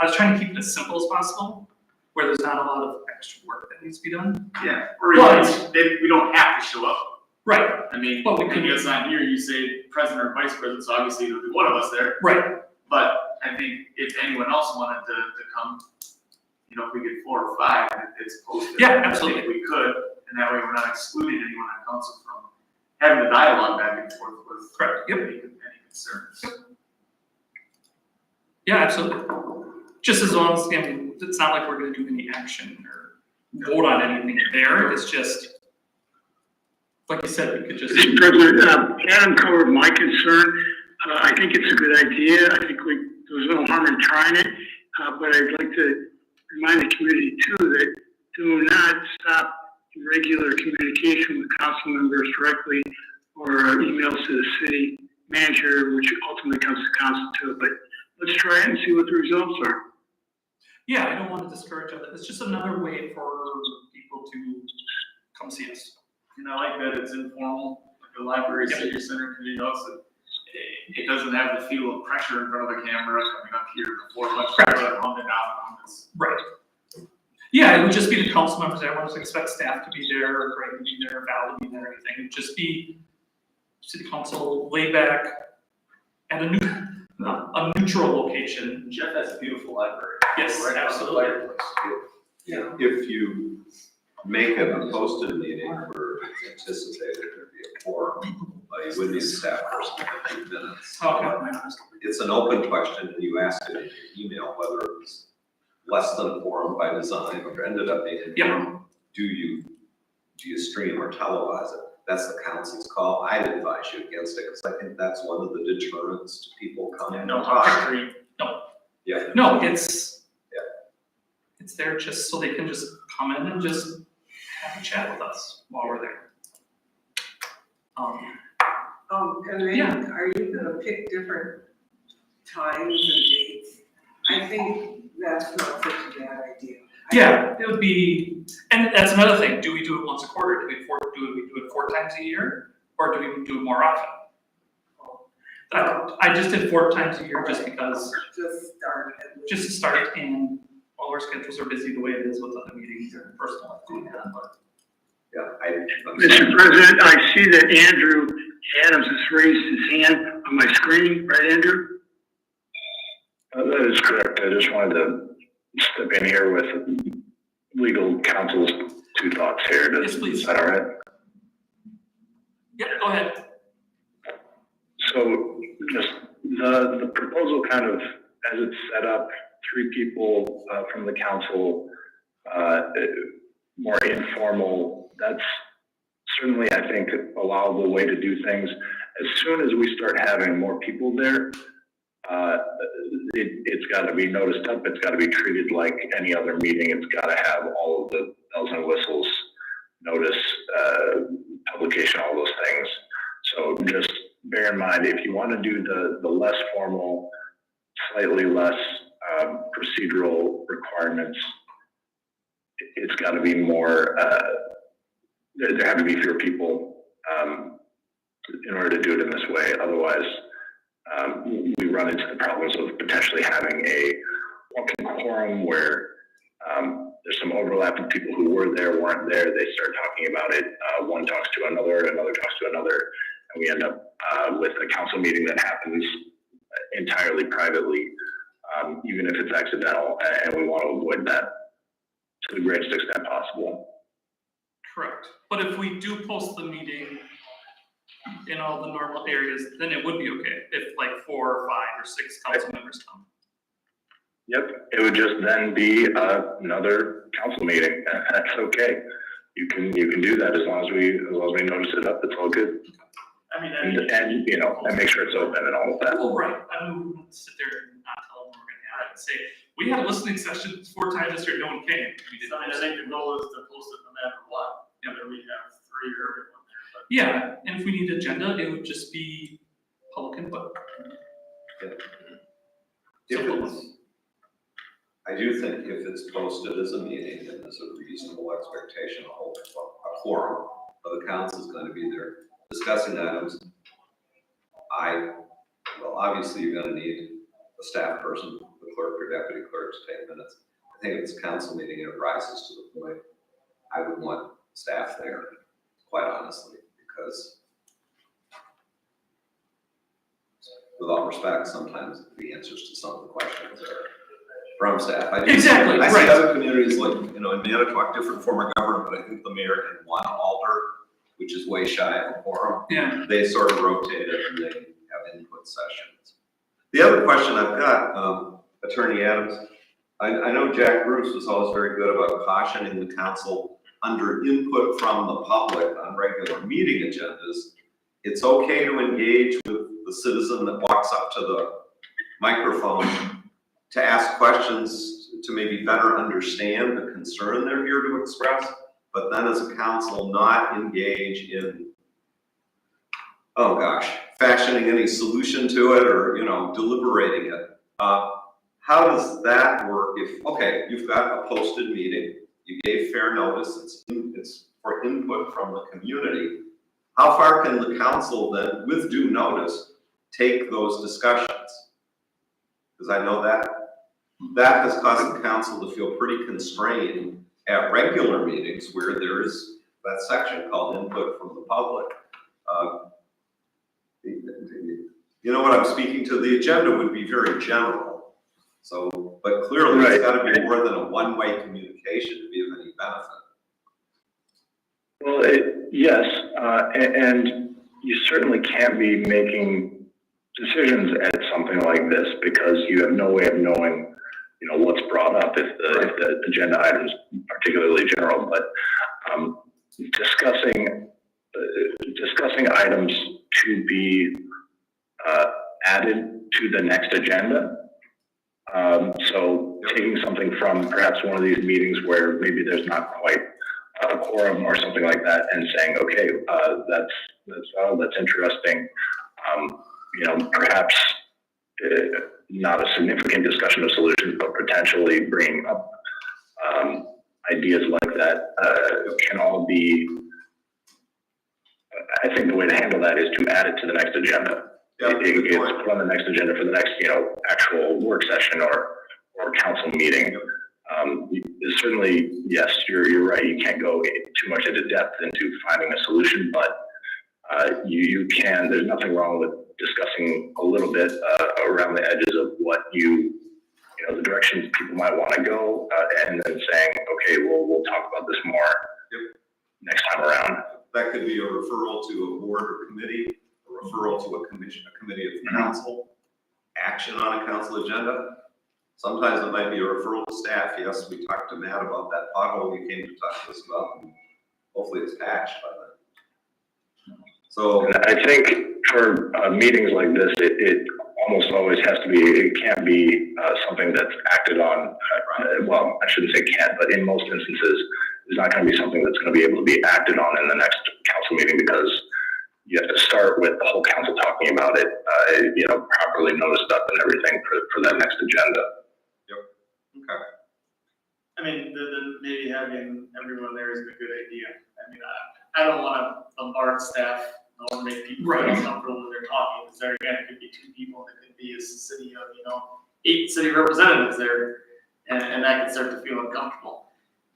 was trying to keep it as simple as possible, where there's not a lot of extra work that needs to be done. Yeah, or even we don't have to show up. Right. I mean, Well, we when it's not here, you say president or vice president, so obviously there'll be one of us there. Right. But I think if anyone else wanted to come, if we get 4 or 5, it's posted. Yeah, absolutely. I think we could, and that way we're not excluding anyone on council from having the dialogue back and forth with Correct. Yep. any concerns. Yeah, absolutely. Just as long as, it's not like we're gonna do any action or vote on anything there. It's just, like you said, we could just. Mr. President, Adam covered my concern. I think it's a good idea. I think there's no harm in trying it. But I'd like to remind the community too that do not stop regular communication with council members directly or emails to the city manager, which ultimately comes to council too. But let's try it and see what the results are. Yeah, I don't want to discourage others. It's just another way for people to come see us. And I like that it's informal, like a library, senior center, community house. It doesn't have the feel of pressure in front of the camera coming up here before much on and out. Right. Yeah, it would just be the council members. I wouldn't expect staff to be there, or Greg to be there, Val to be there, or anything. It would just be city council laid back at a neutral location. Jeff has a beautiful library. Yes, Right, absolutely. If you make it a posted meeting where it's anticipated there'd be a quorum, you would need a staff person for 8 minutes. Okay. It's an open question, and you asked it in your email whether it was less than a quorum by design, or ended up being a quorum. Do you stream or televise it? That's the council's call. I'd advise you against it, because I think that's one of the deterrents to people coming and talking. Yeah. No, it's there just so they can just come in and just have a chat with us while we're there. And then, Yeah. are you gonna pick different times and dates? I think that's not such a bad idea. Yeah, it would be, and that's another thing, do we do it once a quarter, do we do it 4 times a year, or do we do it more often? I just did 4 times a year just because, Just start at least. just to start, and all our schedules are busy the way it is with other meetings or personal life going on, but. Yeah, Mr. President, I see that Andrew Adams has raised his hand on my screen, right, Andrew? That is correct. I just wanted to step in here with legal counsel's 2 thoughts here. Yes, please. Is that all right? Yeah, go ahead. So just the proposal kind of, as it's set up, 3 people from the council, more informal, that's certainly, I think, a allowable way to do things. As soon as we start having more people there, it's got to be noticed up. It's got to be treated like any other meeting. It's got to have all of the bells and whistles, notice, publication, all those things. So just bear in mind, if you want to do the less formal, slightly less procedural requirements, it's got to be more, there have to be fewer people in order to do it in this way. Otherwise, we run into the problems of potentially having a walking quorum where there's some overlap of people who were there, weren't there. They start talking about it. One talks to another talks to another, and we end up with a council meeting that happens entirely privately, even if it's accidental, and we want to avoid that to the greatest extent possible. Correct. But if we do post the meeting in all the normal areas, then it would be okay if like 4 or 5 or 6 council members come. Yep, it would just then be another council meeting. That's okay. You can do that as long as we notice it up. It's all good. I mean, And you know, and make sure it's open and all of that. well, right. I mean, we wouldn't sit there and not tell them we're gonna have it and say, we had a listening session 4 times this year, no one came. We didn't. I think the goal is to post it no matter what, whether we have 3 or everyone there, but. Yeah, and if we need agenda, it would just be public input. I do think if it's posted as a meeting and there's a reasonable expectation of a quorum of the council is going to be there discussing items, obviously you're going to need a staff person, the clerk or deputy clerk to take minutes. I think if it's a council meeting and it rises to the point, I would want staff there, quite honestly, because with all respect, sometimes the answers to some of the questions are from staff. Exactly, I see right. other communities like, in Manitowoc, different form of government, but I think the mayor and 1 alder, which is way shy of a quorum. Yeah. They sort of rotate it and they have input sessions. The other question I've got, Attorney Adams, I know Jack Bruce was always very good about cautioning the council under input from the public on regular meeting agendas. It's okay to engage with the citizen that walks up to the microphone to ask questions to maybe better understand the concern they're here to express, but then as a council not engage in, fashioning any solution to it or, deliberating it. How does that work if, you've got a posted meeting, you gave fair notice, it's for input from the community. How far can the council then, with due notice, take those discussions? Because I know that has caused the council to feel pretty constrained at regular meetings where there's that section called input from the public. You know what I'm speaking to? The agenda would be very general. So, but clearly it's got to be more than a one-way communication to be of any benefit. Well, yes, and you certainly can't be making decisions at something like this because you have no way of knowing, you know, what's brought up if the agenda item is particularly general. But discussing items to be added to the next agenda. So taking something from perhaps one of these meetings where maybe there's not quite a quorum or something like that, and saying, okay, that's interesting. You know, perhaps not a significant discussion of solutions, but potentially bringing up ideas like that can all be. I think the way to handle that is to add it to the next agenda. It's put on the next agenda for the next, you know, actual work session or council meeting. Certainly, yes, you're right. You can't go too much into depth into finding a solution, but you can. There's nothing wrong with discussing a little bit around the edges of what you know, the directions people might want to go, and then saying, okay, we'll talk about this more next time around. That could be a referral to a board or committee, a referral to a commission, a committee of the council, action on a council agenda. Sometimes it might be a referral to staff. Yes, we talked to Matt about that pothole you came to talk to us about, and hopefully it's patched by then. So and I think for meetings like this, it almost always has to be, it can't be something that's acted on, well, I shouldn't say can't, but in most instances, it's not going to be something that's going to be able to be acted on in the next council meeting because you have to start with the whole council talking about it, you know, properly noticed up and everything for that next agenda. okay. I mean, maybe having everyone there is a good idea. I mean, I don't want to bombard staff or make people feel uncomfortable when they're talking, because there again, it could be two people, and it could be a city of, you know, 8 city representatives there, and that can start to feel uncomfortable.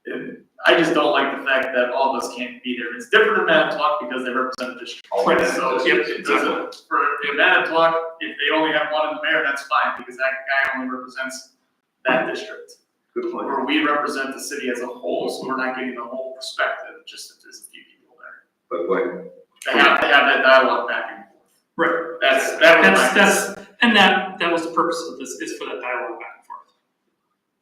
And I just don't like the fact that all of us can't be there. It's different in Manitowoc because they represent the district. So if it doesn't, in Manitowoc, if they only have one in the mayor, that's fine, because that guy only represents that district. Good point. Where we represent the city as a whole, so we're not getting the whole perspective, just that there's a few people there. But wait, They have that dialogue back and forth. Right. That's And that was the purpose of this, is for that dialogue back and forth.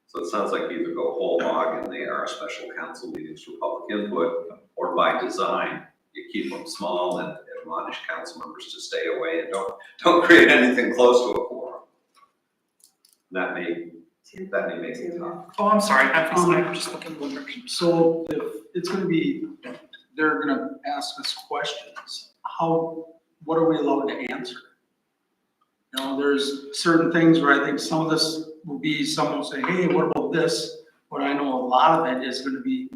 so it sounds like you either go whole hog and they are special council meetings for public input, or by design, you keep them small and admonish council members to stay away and don't create anything close to a quorum. That may make it tough. Oh, I'm sorry, I'm just looking in one direction. So if it's gonna be, they're gonna ask us questions, what are we allowed to answer? You know, there's certain things where I think some of this will be, someone will say, hey, what about this? But I know a lot of it is gonna be,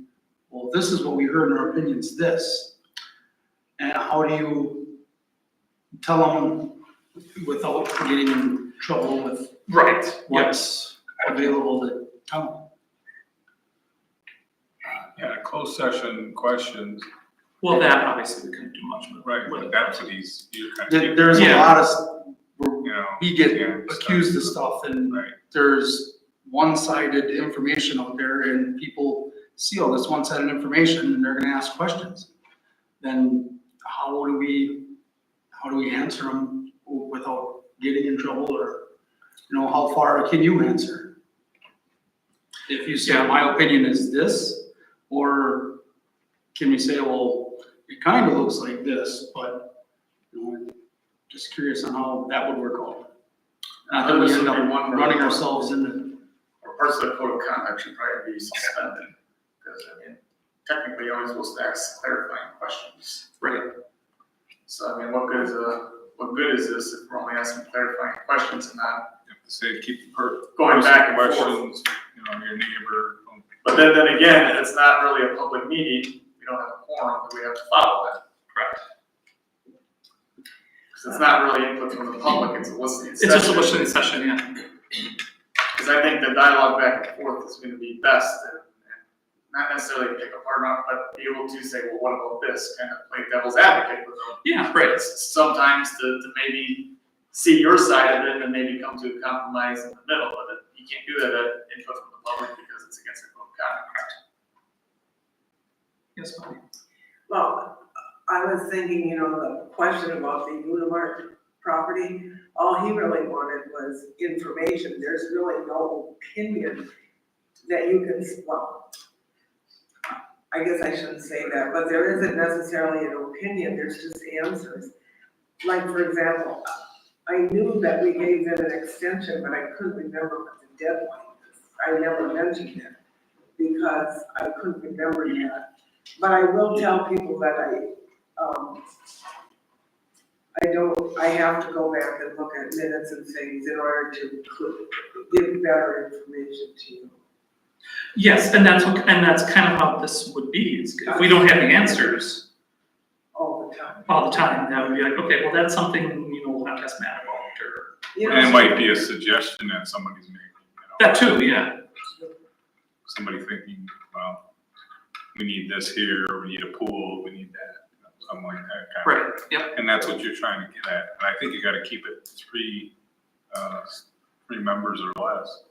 well, this is what we heard in our opinions, this. And how do you tell them without getting in trouble with Right, what's available to tell them? Yeah, closed session questions, well, that obviously we couldn't do much with. right, but that's what you're kind of. There's a Yeah. lot of, where You know. we get yeah, accused of stuff and Right. there's one-sided information out there and people see all this one-sided information and they're gonna ask questions. Then how do we answer them without getting in trouble, or, you know, how far can you answer? If you say, my opinion is this, or can we say, well, it kind of looks like this, but, you know, just curious on how that would work out. Not that we end up running ourselves into. Or parts of the code of conduct should probably be suspended, because I mean, technically you're only supposed to ask clarifying questions. Right. So I mean, what good is this if we're only asking clarifying questions and not You have to say, keep going back and forth? questions, you know, your neighbor. But then again, it's not really a public meeting, we don't have a quorum, we have to follow that. Correct. Because it's not really input from the public, it's a listening It's session. just a listening session, yeah. Because I think the dialogue back and forth is gonna be best, and not necessarily pick apart on, but be able to say, well, what about this, kind of play devil's advocate with them. Yeah, right. Sometimes to maybe see your side of it and maybe come to a compromise in the middle, but you can't do that at input from the public because it's against the code of conduct. Yes, Bobby. Well, I was thinking, the question about the Unimart property, all he really wanted was information. There's really no opinion that you can, well, I guess I shouldn't say that, but there isn't necessarily an opinion, there's just answers. Like, for example, I knew that we gave them an extension, but I couldn't remember what the deadline was. I never mentioned it because I couldn't remember that. But I will tell people that I have to go back and look at minutes and things in order to give better information to you. Yes, and that's kind of how this would be, is if we don't have the answers All the time. all the time, that would be like, okay, well, that's something, we'll have to ask Matt about, or. And it might be a suggestion that somebody's making, That too, yeah. somebody thinking, well, we need this here, or we need a pool, we need that, something like that. kind of. Right, yep. And that's what you're trying to get at, and I think you gotta keep it three members or less.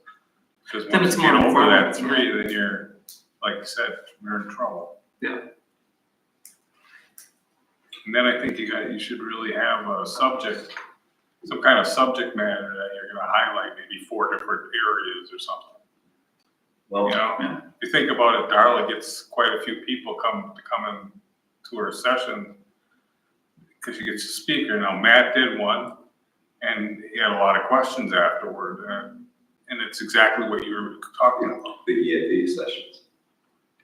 Because Then once it's you get more over that informal, three, then you're, like you said, you're in trouble. Yeah. And then I think you should really have a subject, some kind of subject matter that you're gonna highlight, maybe 4 different areas or something. Well, If you think about it, Darla gets quite a few people come in to her session because she gets a speaker. Now, Matt did one, and he had a lot of questions afterward, and it's exactly what you were talking about. the EAV sessions.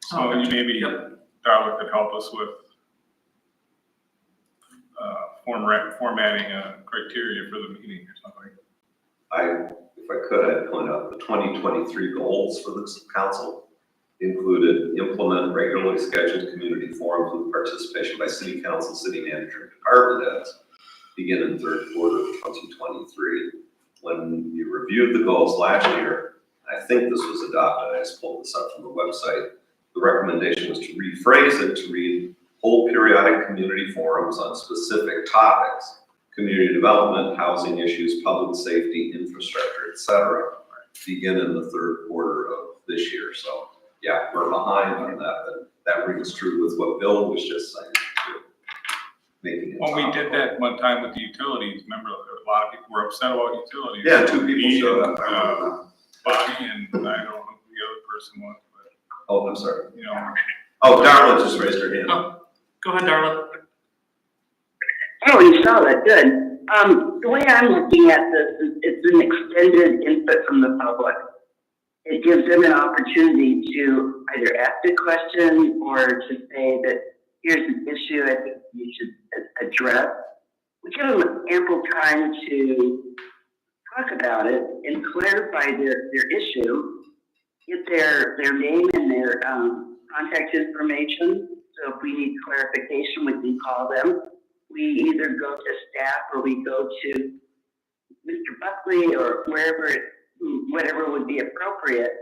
So maybe Darla could help us with formatting a criteria for the meeting or something. If I could, I'd point out the 2023 goals for this council included implement regularly scheduled community forums with participation by city council, city manager, and department heads, begin in third quarter of 2023. When you reviewed the goals last year, I think this was adopted, I just pulled this up from the website, the recommendation was to rephrase it to read, hold periodic community forums on specific topics, community development, housing issues, public safety, infrastructure, etc., begin in the third quarter of this year. So yeah, we're behind on that, but that rings true with what Bill was just saying, too. Making it Well, we topical. did that one time with the utilities. Remember, a lot of people were upset about utilities. Yeah, 2 people Me showed and, up. I remember that. Bonnie, and I don't know who the other person was, but, Oh, I'm sorry. you know. Oh, Darla just raised her hand. Oh, go ahead, Darla. Oh, you saw that, good. The way I'm looking at this is it's an extended input from the public. It gives them an opportunity to either ask a question or to say that here's an issue I think you should address. We give them ample time to talk about it and clarify their issue, get their name and their contact information. So if we need clarification, we can call them. We either go to staff or we go to Mr. Buckley or whatever would be appropriate.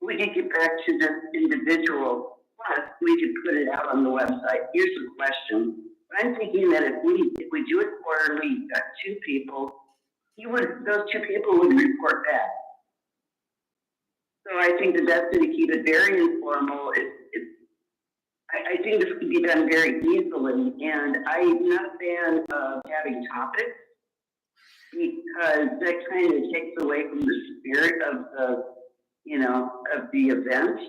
We can get back to this individual. Plus, we can put it out on the website. Here's the question. But I'm thinking that if we do it quarterly, you've got 2 people, those 2 people would report back. So I think the best way to keep it very informal is I think this could be done very easily, and I'm not a fan of having topics because that kind of takes away from the spirit of the event.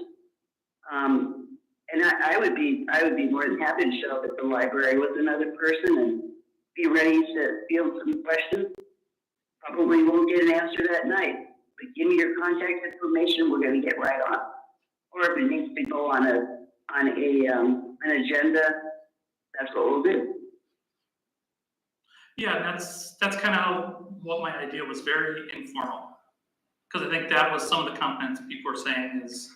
And I would be more than happy to show up at the library with another person and be ready to field some questions. Probably won't get an answer that night, but give me your contact information. We're going to get right on. Or if it needs to go on an agenda, that's what we'll do. Yeah, that's kind of what my idea was, very informal. Because I think that was some of the comments people were saying is,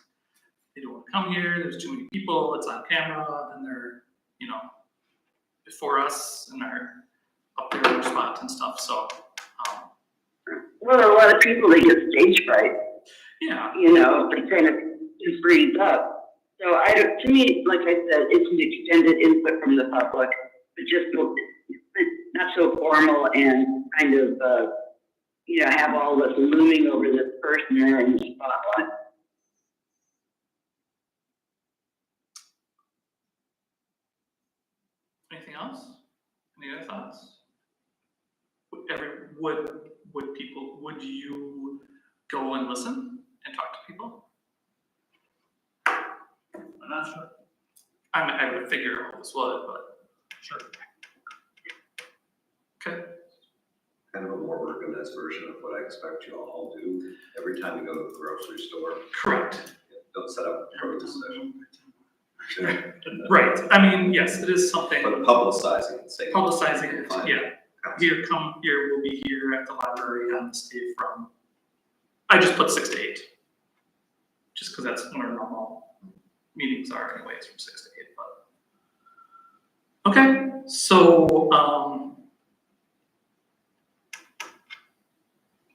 they don't want to come here, there's too many people, it's on camera, and they're, before us, and they're up there in their spots and stuff, so. Well, a lot of people, they get stage fright. Yeah. They kind of just breathe up. So to me, like I said, it's an extended input from the public, but just not so formal and kind of, have all this looming over this person there in the spotlight. else? Any other thoughts? Would you go and listen and talk to people? I'm not sure. I would figure all this would, but. Sure. Okay. Kind of a more organized version of what I expect you all do every time you go to the grocery store. Correct. Don't set up a produce session. Right, I mean, yes, it is something, But publicizing and saying. publicizing it, yeah. Here, we'll be here at the library on this day from, I just put 6 to 8. Just because that's when our normal meetings are anyways, from 6 to 8, but. Okay, so,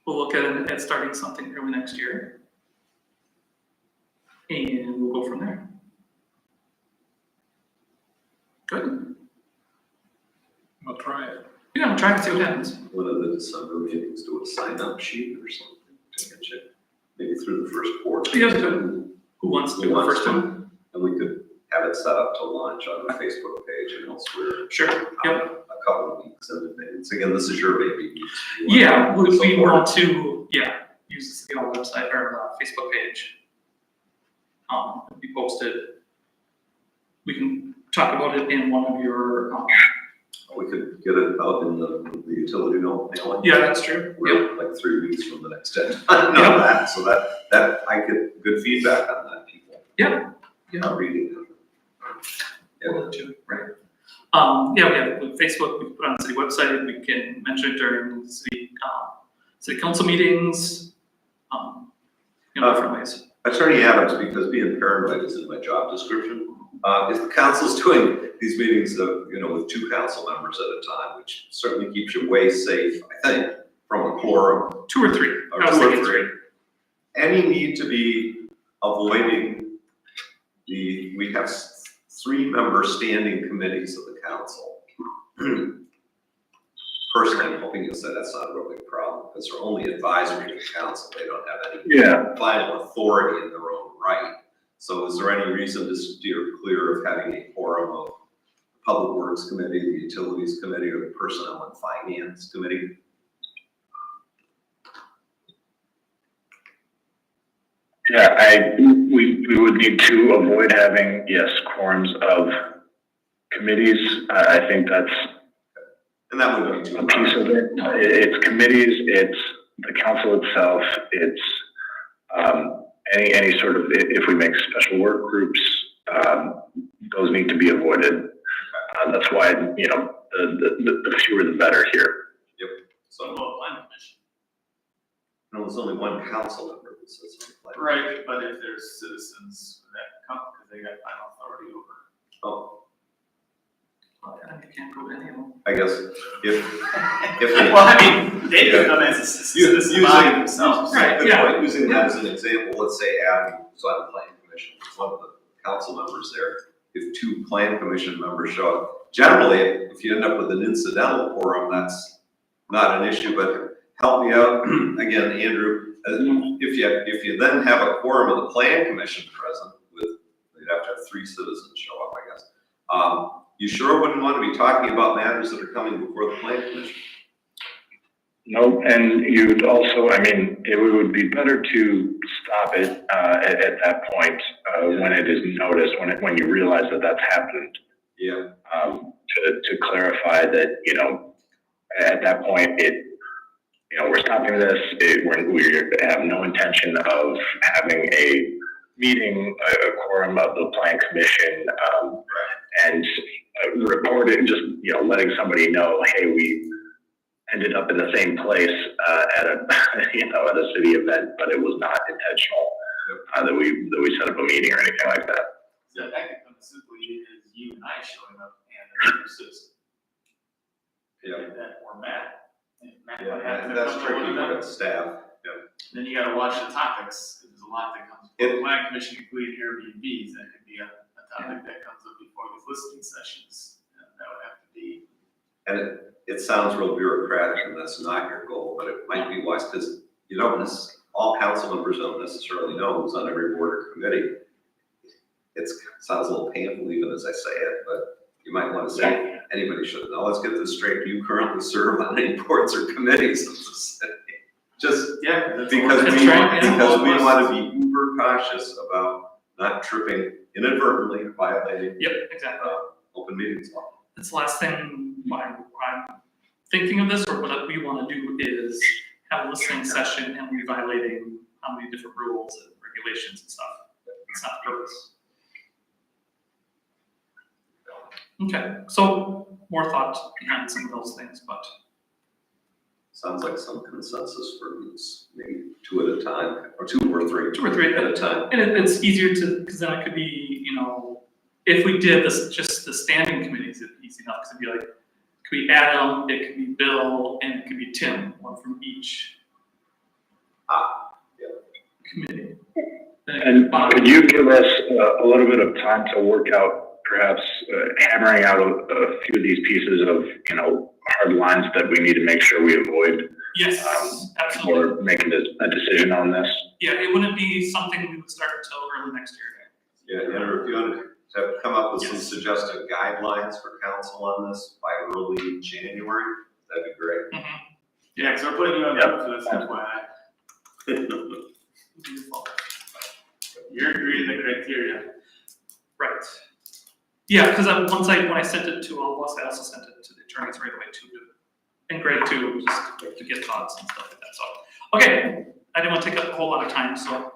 we'll look at starting something early next year. And we'll go from there. Good. I'll try it. Yeah, I'm trying to see what happens. One of the December meetings, do a sign-up sheet or something to get you, maybe through the first quarter. Yeah, good. Who wants to do the first one? And we could have it set up to launch on the Facebook page and elsewhere. Sure, yep. A couple of weeks in advance. Again, this is your baby. Yeah, we Support want it. to, use the City Hall website or Facebook page. It'll be posted. We can talk about it in one of your, We could get it out in the utility mailing. yeah, that's true. We're like 3 weeks from the next deadline on that, so that I get good feedback on that, people. Yeah. Not reading it. We'll do it, right. We have with Facebook, we can put it on the city website, we can mention it during city council meetings, different ways. Attorney Adams, because being paranoid is in my job description, if the council's doing these meetings of, with 2 council members at a time, which certainly keeps you way safe, I think, from a quorum. 2 or 3. Or I was 2 or thinking 3. Any need to be avoiding we have 3-member standing committees of the council. Personally, I'm hoping you'll say that's not a real big problem, because they're only advisory to the council. They don't have any final authority in their own right. So is there any reason to steer clear of having a quorum of the Public Works Committee, the Utilities Committee, or the Personnel and Finance Committee? Yeah, we would need to avoid having, yes, quorums of committees. I think that's And that would be too a piece of it. It's committees, it's the council itself, it's any sort of, if we make special work groups, those need to be avoided. That's why, the fewer the better here. Yep. So, Plan commission. no, there's only one council member that sits on the plan. Right, but if there's citizens that come, because they got final authority over. Oh, I can't prove any of them. I guess if Well, I mean, they could come as a citizen body themselves. Right, Good yeah. point. Using that as an example, let's say Adam was on the planning commission, was one of the council members there. If 2 plan commission members show up, generally, if you end up with an incidental quorum, that's not an issue, but help me out, again, Andrew, if you then have a quorum of the plan commission present with, you'd have to have 3 citizens show up, I guess. You sure wouldn't want to be talking about matters that are coming before the plan commission? No, and you'd also, it would be better to stop it at that point when it is noticed, when you realize that that's happened. Yeah. To clarify that, at that point, we're stopping this. We have no intention of having a meeting, a quorum of the plan commission, and reporting, just letting somebody know, hey, we ended up in the same place at a at a city event, but it was not intentional that we set up a meeting or anything like that. So that could come as simply as you and I showing up and a citizen. Yeah. Or Matt. And Matt Yeah, would have to that's come to tricky one of them. with staff. Then you gotta watch the topics, 'cause there's a lot that comes before the plan commission, including Airbnbs, that could be a topic that comes up before these listening sessions. That would have to be. And it sounds real bureaucratic, and that's not your goal, but it might be wise, because all council members don't necessarily know who's on every board or committee. It sounds a little painful even as I say it, but you might want to say, anybody should. Now, let's get this straight. Do you currently serve on any boards or committees of the city? Just Yeah. that's because all. we, right, yeah. because we want to be uber cautious about not tripping inadvertently, violating, Yep, exactly. open meetings law. That's the last thing I'm thinking of this, or what we want to do is have a listening session and we violating how many different rules and regulations and stuff. It's not the purpose. Okay, so more thought behind some of those things, but Sounds like some consensus for these, maybe two at a time, or two or three. two or three at a time. And it's easier to, because then it could be, you know, if we did this, just the standing committees, it'd be easy enough, because it'd be like, it could be Adam, it could be Bill, and it could be Tim, one from each committee. Then it could be And Bob. could you give us a little bit of time to work out, perhaps hammering out a few of these pieces of, you know, hard lines that we need to make sure we avoid Yes, absolutely. before making a decision on this? Yeah, it wouldn't be something we would start until early next year. Yeah, Andrew, if you want to come up with some suggested guidelines for council on this by early January, that'd be great. Yeah, because we're putting you on the for this FYI. You're agreeing the criteria. Right. Yeah, because when I sent it to all of us, I also sent it to the attorneys right away too. And Greg too, just to get thoughts and stuff like that. So, okay, I didn't want to take up a whole lot of time, so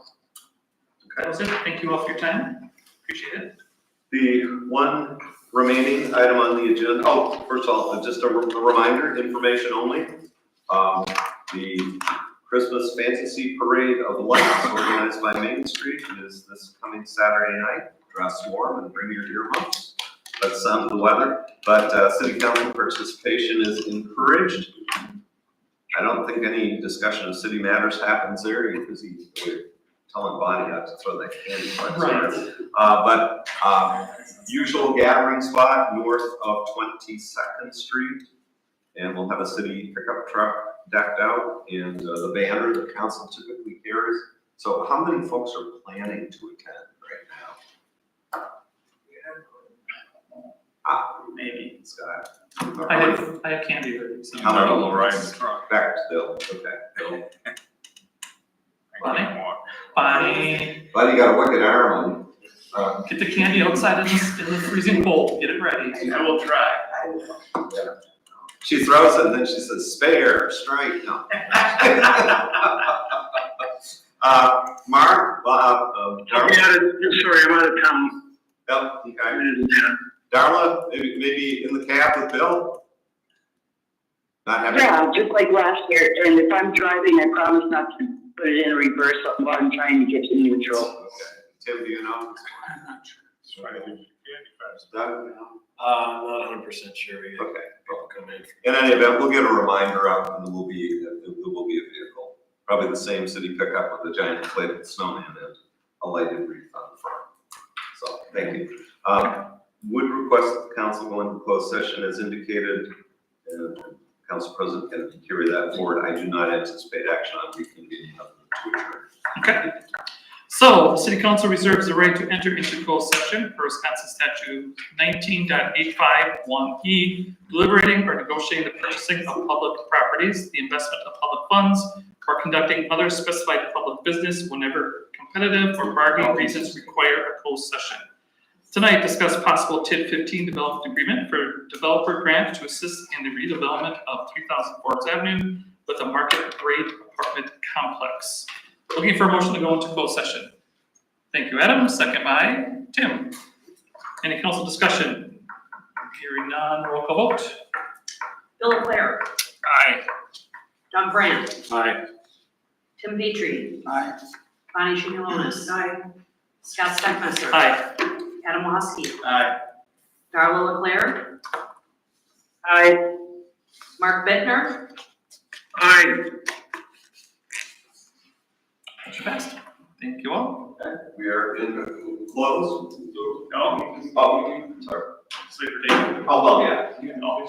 that was it. Thank you all for your time. Appreciate it. The one remaining item on the agenda, oh, first of all, just a reminder, information only. The Christmas Fantasy Parade of Lights organized by Main Street is this coming Saturday night. Dress warm and bring your earmuffs. That's the sound of the weather, but city council participation is encouraged. I don't think any discussion of city matters happens there because we're telling Bonnie not to throw that candy. But usual gathering spot north of 22nd Street. And we'll have a city pickup truck decked out and the banner that council typically carries. So how many folks are planning to attend right now? Maybe. Scott. I have candy ready. So. How many? I'll ride the truck. Back to Bill, okay. Bonnie, But you got a wicked arm on. get the candy outside in the freezing cold. Get it ready. I will try. She throws it and then she says, spare, strike, no. Mark, I'll Darla? be sorry, I'm out of town. Yep, okay. Darla, maybe in the cab with Bill? Not having. Yeah, just like last year, and if I'm driving, I promise not to put it in reverse while I'm trying to get to neutral. Okay. Tim, do you know? I'm not sure. Try to do candy fest. Doug? Not 100% sure yet. Okay. I'll come in. In any event, we'll get a reminder out and there will be a vehicle. Probably the same city pickup with a giant inflatable snowman and a lighted wreath on the front. So, thank you. Would request that the council go into closed session as indicated, and council president can carry that forward. I do not anticipate action on reconvening other than to adjourn. Okay. So, the city council reserves the right to enter into closed session per Wisconsin statute 19.851E, deliberating or negotiating the purchasing of public properties, the investment of public funds, or conducting other specified public business whenever competitive or bargaining reasons require a closed session. Tonight, discuss possible TID 15 development agreement for developer grant to assist in the redevelopment of 3000 Forbes Avenue with a market rate apartment complex. Looking for a motion to go into closed session. Thank you, Adam. Second by Tim. Any council discussion? Hearing none, roll call vote. Bill Leclerc, Aye. Doug Brandt, Aye. Tim Petrie, Aye. Bonnie Shinalonis. Aye. Scott Steckmeister. Aye. Adam Woski. Aye. Darla Leclerc, Aye. Mark Bittner, Aye. Motion passed. Thank you all. We are in close. No, Oh, sorry. sleeper David. Oh, well, yeah. You can always